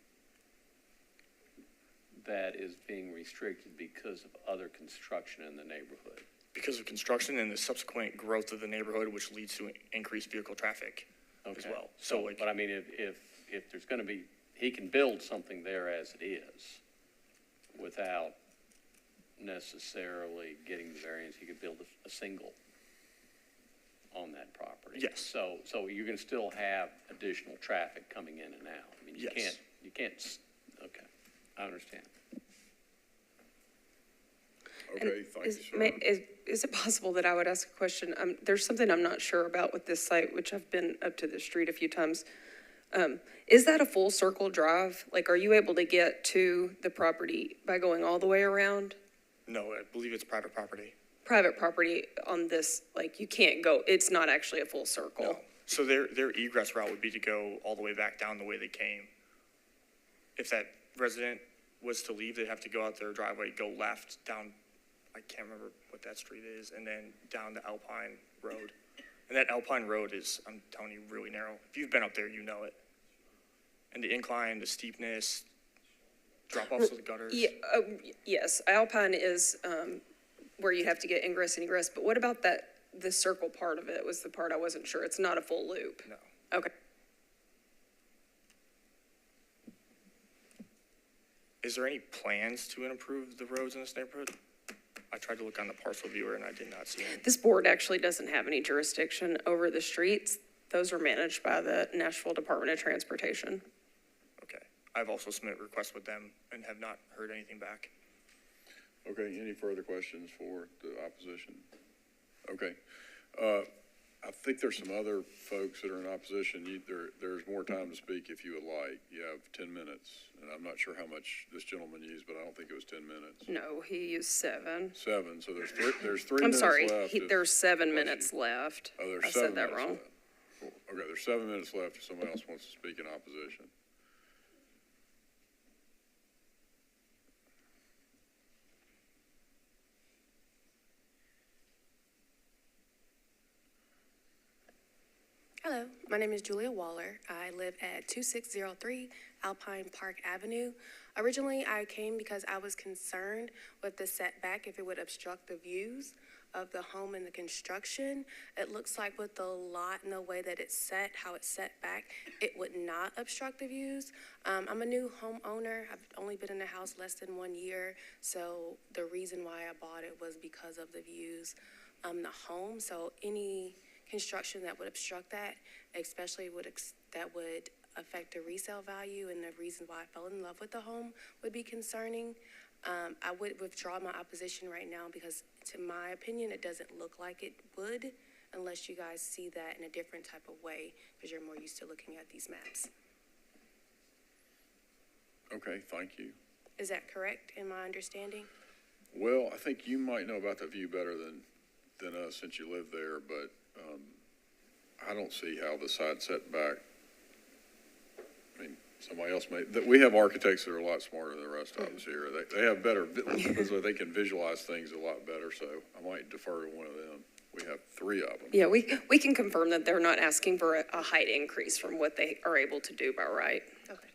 that is being restricted because of other construction in the neighborhood. because of construction and the subsequent growth of the neighborhood, which leads to increased vehicle traffic as Okay. well. So like, But I mean, if there's gonna be, he can build something there as it is without necessarily getting the variance, he could build a single on that property. Yes. So you can still have additional traffic coming in and out. I mean, Yes. okay, I understand. Okay, thank you, Is, sir. is it possible that I would ask a question? There's something I'm not sure about with this site, which I've been up to the street a few times. Is that a full circle drive? Like, are you able to get to the property by going all the way around? no, I believe it's private property. Private property on this, like, you can't go, it's not actually a full circle. No. So their egress route would be to go all the way back down the way they came. If that resident was to leave, they'd have to go out their driveway, go left down, I can't remember what that street is, and then down the Alpine Road. And that Alpine Road is, I'm telling you, really narrow. If you've been up there, you know it. And the incline, the steepness, drop-offs of the gutters. Yeah, yes, Alpine is, where you have to get ingress and egress, but what about the circle part of it was the part I wasn't sure. It's not a full loop. No. Okay. Is there any plans to improve the roads in this neighborhood? I tried to look on the parcel viewer and I did not see any. This board actually doesn't have any jurisdiction over the streets. Those are managed by the Nashville Department of Transportation. Okay. I've also submitted requests with them and have not heard anything back. Okay, any further questions for the opposition? Okay, I think there's some other folks that are in opposition. There's more time to speak if you would like. You have 10 minutes, and I'm not sure how much this gentleman used, but I don't think it was 10 minutes. No, he used 7. 7, so there's three I'm minutes sorry, left. there's 7 Bless minutes you. left. Oh, there's I 7 said that minutes wrong. left. Okay, there's 7 minutes left if someone else wants to speak in opposition. Hello, my name is Julia Waller. I live at 2603 Alpine Park Avenue. Originally, I came because I was concerned with the setback, if it would obstruct the views of the home and the construction. It looks like with the lot and the way that it's set, how it's set back, it would not obstruct the views. I'm a new homeowner. I've only been in the house less than 1 year, so the reason why I bought it was because of the views, the home. So any construction that would obstruct that, especially that would affect the resale value, and the reason why I fell in love with the home would be concerning. I would withdraw my opposition right now because, to my opinion, it doesn't look like it would unless you guys see that in a different type of way because you're more used to looking at these maps. Okay, thank you. Is that correct in my understanding? Well, I think you might know about the view better than us since you live there, but I don't see how the side setback, I mean, somebody else may, we have architects that are a lot smarter than the rest of us here. They have better, they can visualize things a lot better, so I might defer to one of them. We have 3 of them. Yeah, we can confirm that they're not asking for a height increase from what they are able to do by right. Okay.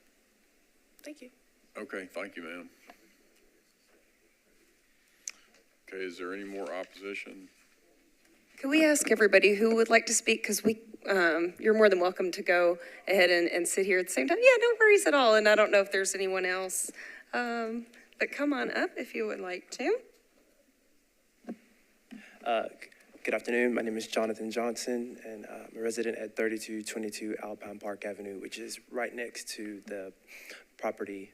Thank you. Okay, thank you, ma'am. Okay, is there any more opposition? Could we ask everybody who would like to speak, because you're more than welcome to go ahead and sit here at the same time. Yeah, no worries at all, and I don't know if there's anyone else. But come on up if you would like to. Good afternoon. My name is Jonathan Johnson, and I'm a resident at 3222 Alpine Park Avenue, which is right next to the property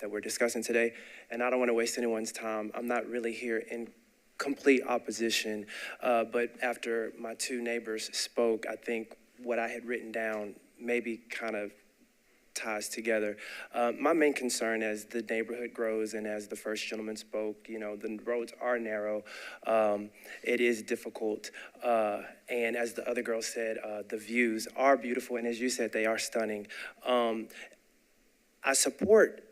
that we're discussing today. And I don't want to waste anyone's time. I'm not really here in complete opposition, but after my 2 neighbors spoke, I think what I had written down maybe kind of ties together. My main concern as the neighborhood grows and as the first gentleman spoke, you know, the roads are narrow. It is difficult. And as the other girl said, the views are beautiful. And as you said, they are stunning. I support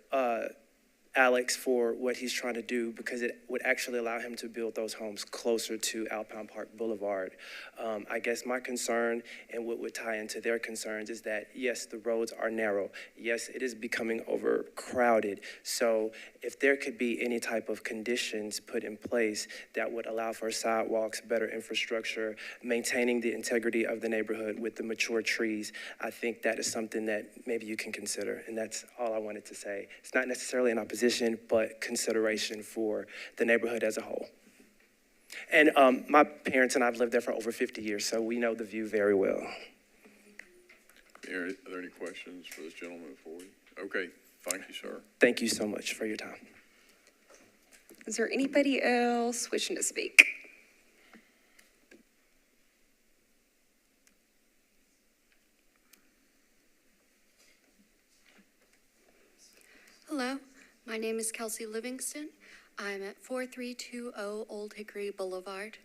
Alex for what he's trying to do because it would actually allow him to build those homes closer to Alpine Park Boulevard. I guess my concern and what would tie into their concerns is that, yes, the roads are narrow. Yes, it is becoming overcrowded. So if there could be any type of conditions put in place that would allow for sidewalks, better infrastructure, maintaining the integrity of the neighborhood with the mature trees, I think that is something that maybe you can consider. And that's all I wanted to say. It's not necessarily an opposition, but consideration for the neighborhood as a whole. And my parents and I have lived there for over 50 years, so we know the view very well. Are there any questions for this gentleman before we? Okay, thank you, sir. Thank you so much for your time. Is there anybody else wishing to speak? Hello, my name is Kelsey Livingston. I'm at 4320 Old Hickory Boulevard.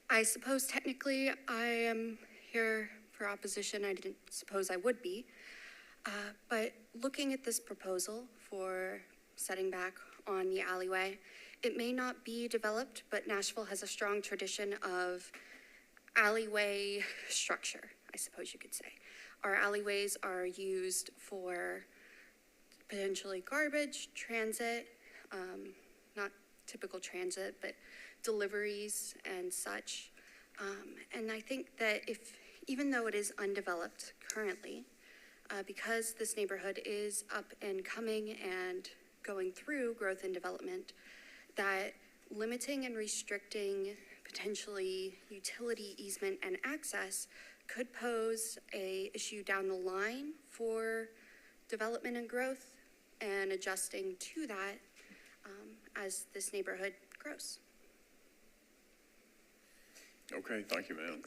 I suppose technically I am here for opposition. I didn't suppose I would be. But looking at this proposal for setting back on the alleyway, it may not be developed, but Nashville has a strong tradition of alleyway structure, I suppose you could say. Our alleyways are used for potentially garbage, transit, not typical transit, but deliveries and such. And I think that even though it is undeveloped currently, because this neighborhood is up and coming and going through growth and development, that limiting and restricting potentially utility easement and access could pose an issue down the line for development and growth and adjusting to that as this neighborhood grows. Okay, thank you, ma'am.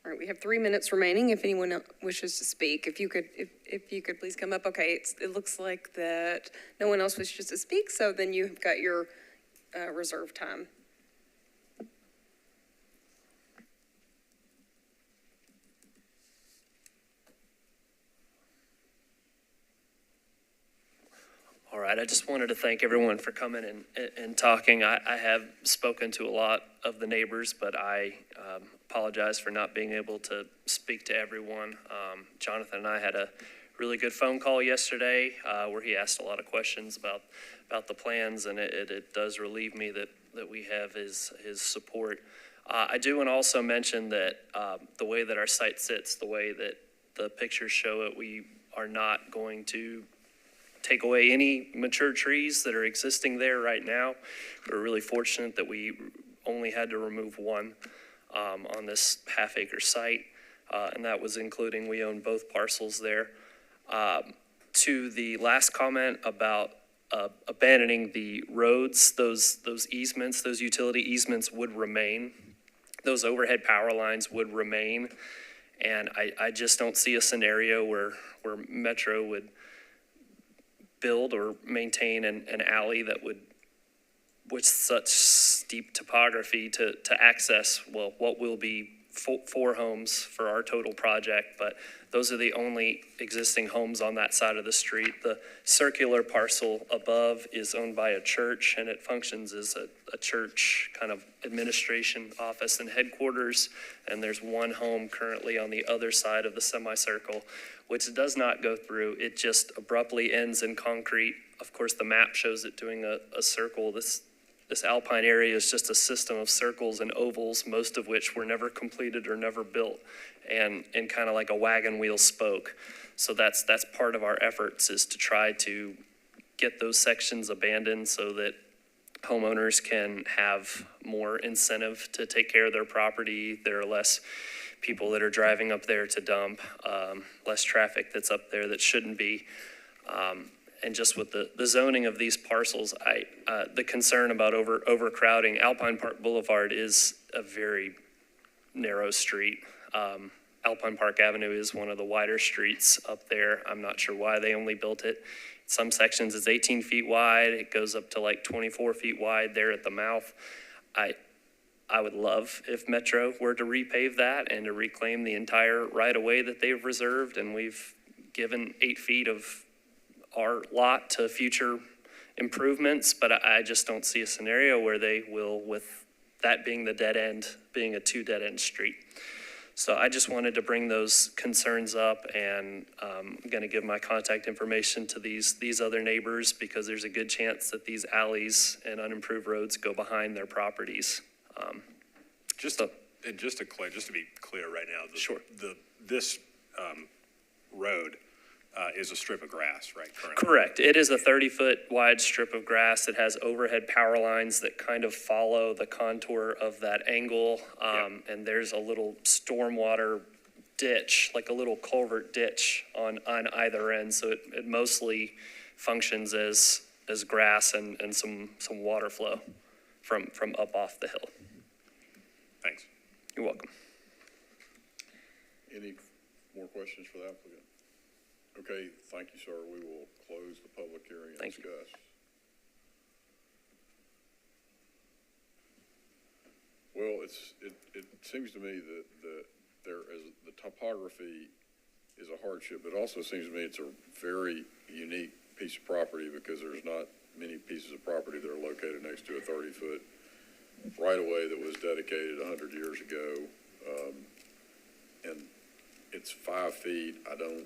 All right, we have 3 minutes remaining. If anyone wishes to speak, if you could please come up. Okay, it looks like that no one else wishes to speak, so then you've got your reserve time. All right, I just wanted to thank everyone for coming and talking. I have spoken to a lot of the neighbors, but I apologize for not being able to speak to everyone. Jonathan and I had a really good phone call yesterday where he asked a lot of questions about the plans, and it does relieve me that we have his support. I do want to also mention that the way that our site sits, the way that the pictures show it, we are not going to take away any mature trees that are existing there right now. We're really fortunate that we only had to remove one on this half-acre site, and that was including we own both parcels there. To the last comment about abandoning the roads, those easements, those utility easements would remain. Those overhead power lines would remain, and I just don't see a scenario where Metro would build or maintain an alley that would, with such steep topography to access, well, what will be four homes for our total project, but those are the only existing homes on that side of the street. The circular parcel above is owned by a church, and it functions as a church kind of administration office and headquarters, and there's one home currently on the other side of the semicircle, which does not go through. It just abruptly ends in concrete. Of course, the map shows it doing a circle. This Alpine area is just a system of circles and ovals, most of which were never completed or never built, and kind of like a wagon wheel spoke. So that's part of our efforts, is to try to get those sections abandoned so that homeowners can have more incentive to take care of their property. There are less people that are driving up there to dump, less traffic that's up there that shouldn't be. And just with the zoning of these parcels, the concern about overcrowding, Alpine Park Boulevard is a very narrow street. Alpine Park Avenue is one of the wider streets up there. I'm not sure why they only built it. Some sections it's 18 feet wide. It goes up to like 24 feet wide there at the mouth. I would love if Metro were to repave that and to reclaim the entire right-of-way that they've reserved, and we've given 8 feet of our lot to future improvements, but I just don't see a scenario where they will, with that being the dead end, being a two dead-end street. So I just wanted to bring those concerns up, and I'm going to give my contact information to these other neighbors, because there's a good chance that these alleys and unimproved roads go behind their properties. Just to be clear right now, Sure. This road is a strip of grass, right, currently? Correct. It is a 30-foot wide strip of grass. It has overhead power lines that kind of follow the contour of that angle. And there's a little stormwater ditch, like a little culvert ditch on either end. So it mostly functions as grass and some water flow from up off the hill. Thanks. You're welcome. Any more questions for the applicant? Okay, thank you, sir. We will close the public hearing and Thank you. discuss. Well, it seems to me that the topography is a hardship. It also seems to me it's a very unique piece of property, because there's not many pieces of property that are located next to a 30-foot right-of-way that was dedicated 100 years ago. And it's 5 feet. I don't,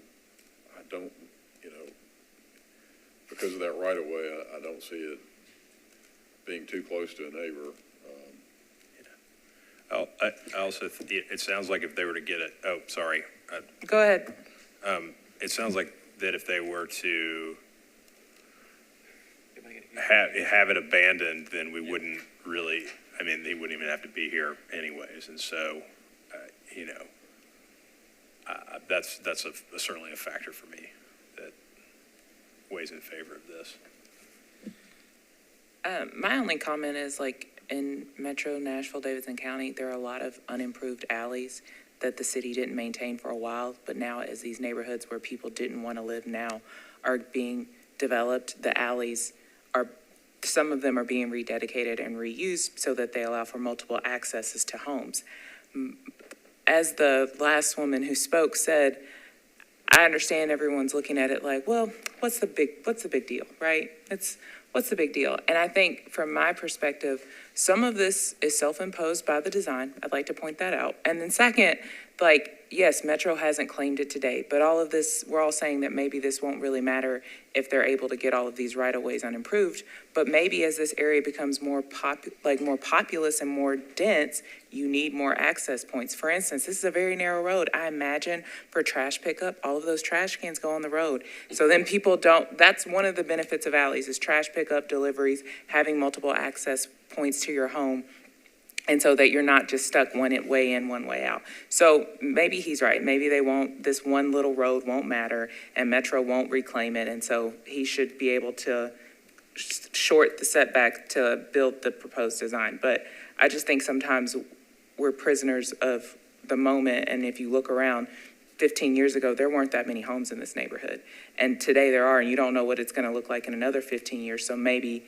because of that right-of-way, I don't see it being too close to a neighbor. I also, it sounds like if they were to get it, Go ahead. it sounds like that if they were to have it abandoned, then we wouldn't really, they wouldn't even have to be here anyways. And so, that's certainly a factor for me that weighs in favor of this. My only comment is, like, in Metro Nashville, Davidson County, there are a lot of unimproved alleys that the city didn't maintain for a while, but now as these neighborhoods where people didn't want to live now are being developed, the alleys some of them are being rededicated and reused so that they allow for multiple accesses to homes. As the last woman who spoke said, I understand everyone's looking at it like, well, what's the big deal, right? What's the big deal? And I think from my perspective, some of this is self-imposed by the design. I'd like to point that out. And then second, yes, Metro hasn't claimed it to date, but all of this, we're all saying that maybe this won't really matter if they're able to get all of these right-of-ways unimproved. But maybe as this area becomes more populous and more dense, you need more access points. For instance, this is a very narrow road. I imagine for trash pickup, all of those trash cans go on the road. So then people that's one of the benefits of alleys is trash pickup, deliveries, having multiple access points to your home. And so that you're not just stuck one way in, one way out. So maybe he's right. Maybe this one little road won't matter and Metro won't reclaim it. And so he should be able to short the setback to build the proposed design. But I just think sometimes we're prisoners of the moment. And if you look around, 15 years ago, there weren't that many homes in this neighborhood. And today there are, and you don't know what it's going to look like in another 15 years. So maybe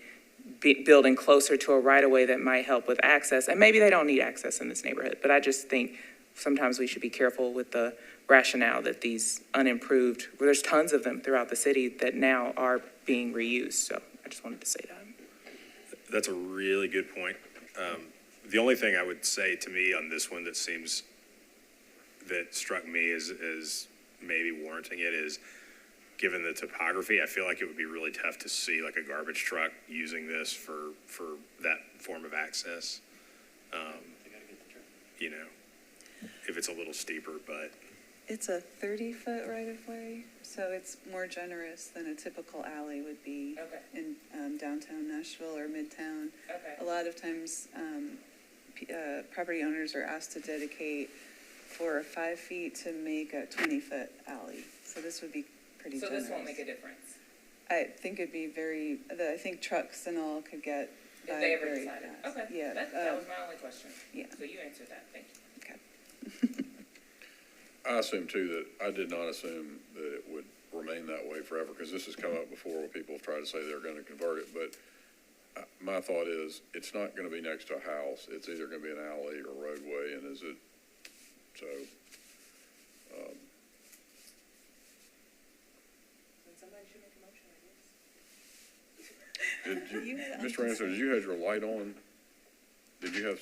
building closer to a right-of-way that might help with access. And maybe they don't need access in this neighborhood, but I just think sometimes we should be careful with the rationale that these unimproved, there's tons of them throughout the city that now are being reused. So I just wanted to say that. That's a really good point. The only thing I would say to me on this one that struck me as maybe warranting it is, given the topography, I feel like it would be really tough to see like a garbage truck using this for that form of access. If it's a little steeper, but. It's a 30-foot right-of-way, so it's more generous than a typical alley would be in downtown Nashville or Midtown. Okay. A lot of times, property owners are asked to dedicate 4 or 5 feet to make a 20-foot alley. So this would be pretty generous. This won't make a difference? I think it'd be I think trucks and all could get by If they ever very decided. fast. Okay, Yeah. that was my only question. Yeah. So you answered that, thank you. I assume too that I did not assume that it would remain that way forever, because this has come up before where people have tried to say they're going to convert it. But my thought is it's not going to be next to a house. It's either going to be an alley or roadway. And so Did you, Mr. Ransom, did you have your light on? Did you have?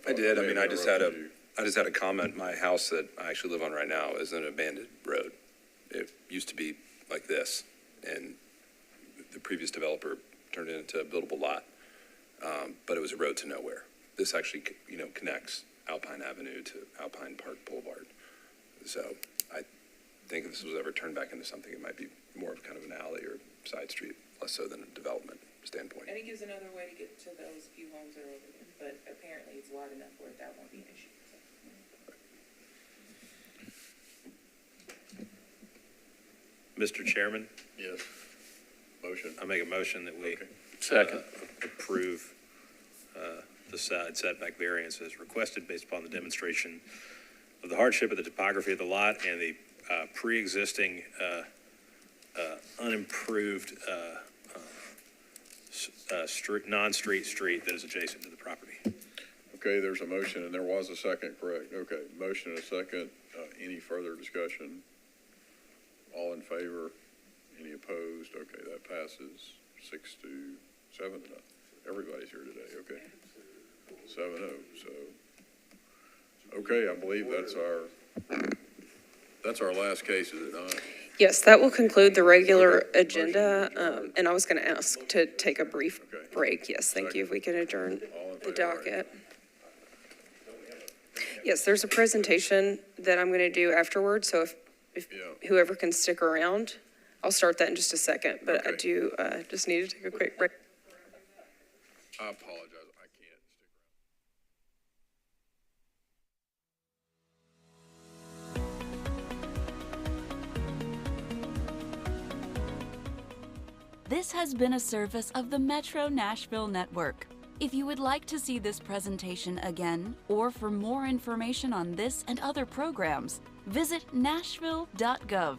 I did. I may mean, have I just had interrupted a comment. My house that I actually live on right now is an abandoned road. It used to be like this, and the previous developer turned it into a buildable lot. But it was a road to nowhere. This actually, connects Alpine Avenue to Alpine Park Boulevard. So I think if this was ever turned back into something, it might be more of kind of an alley or side street, less so than a development standpoint. And it gives another way to get to those few homes that are over there, but apparently it's wide enough where that won't be an issue. Mr. Chairman, Yes. Motion. I make a motion that we Okay. Second. approve the side setback variance as requested based upon the demonstration of the hardship of the topography of the lot and the pre-existing unimproved non-street street that is adjacent to the property. Okay, there's a motion and there was a second, correct? Okay, motion and a second. Any further discussion? All in favor? Any opposed? Okay, that passes 6-7. Everybody's here today, okay? 7-0, so. Okay, I believe that's our last case, is it not? Yes, that will conclude the regular agenda, and I was going to ask to take a brief Okay. break. Yes, thank you. If we can adjourn All in the favor? docket. Yes, there's a presentation that I'm going to do afterwards, so if Yeah. whoever can stick around, I'll start that in just a second, but I Okay. do just need to take a quick break. I apologize, I can't stick around. This has been a service of the Metro Nashville Network. If you would like to see this presentation again, or for more information on this and other programs, visit nashville.gov.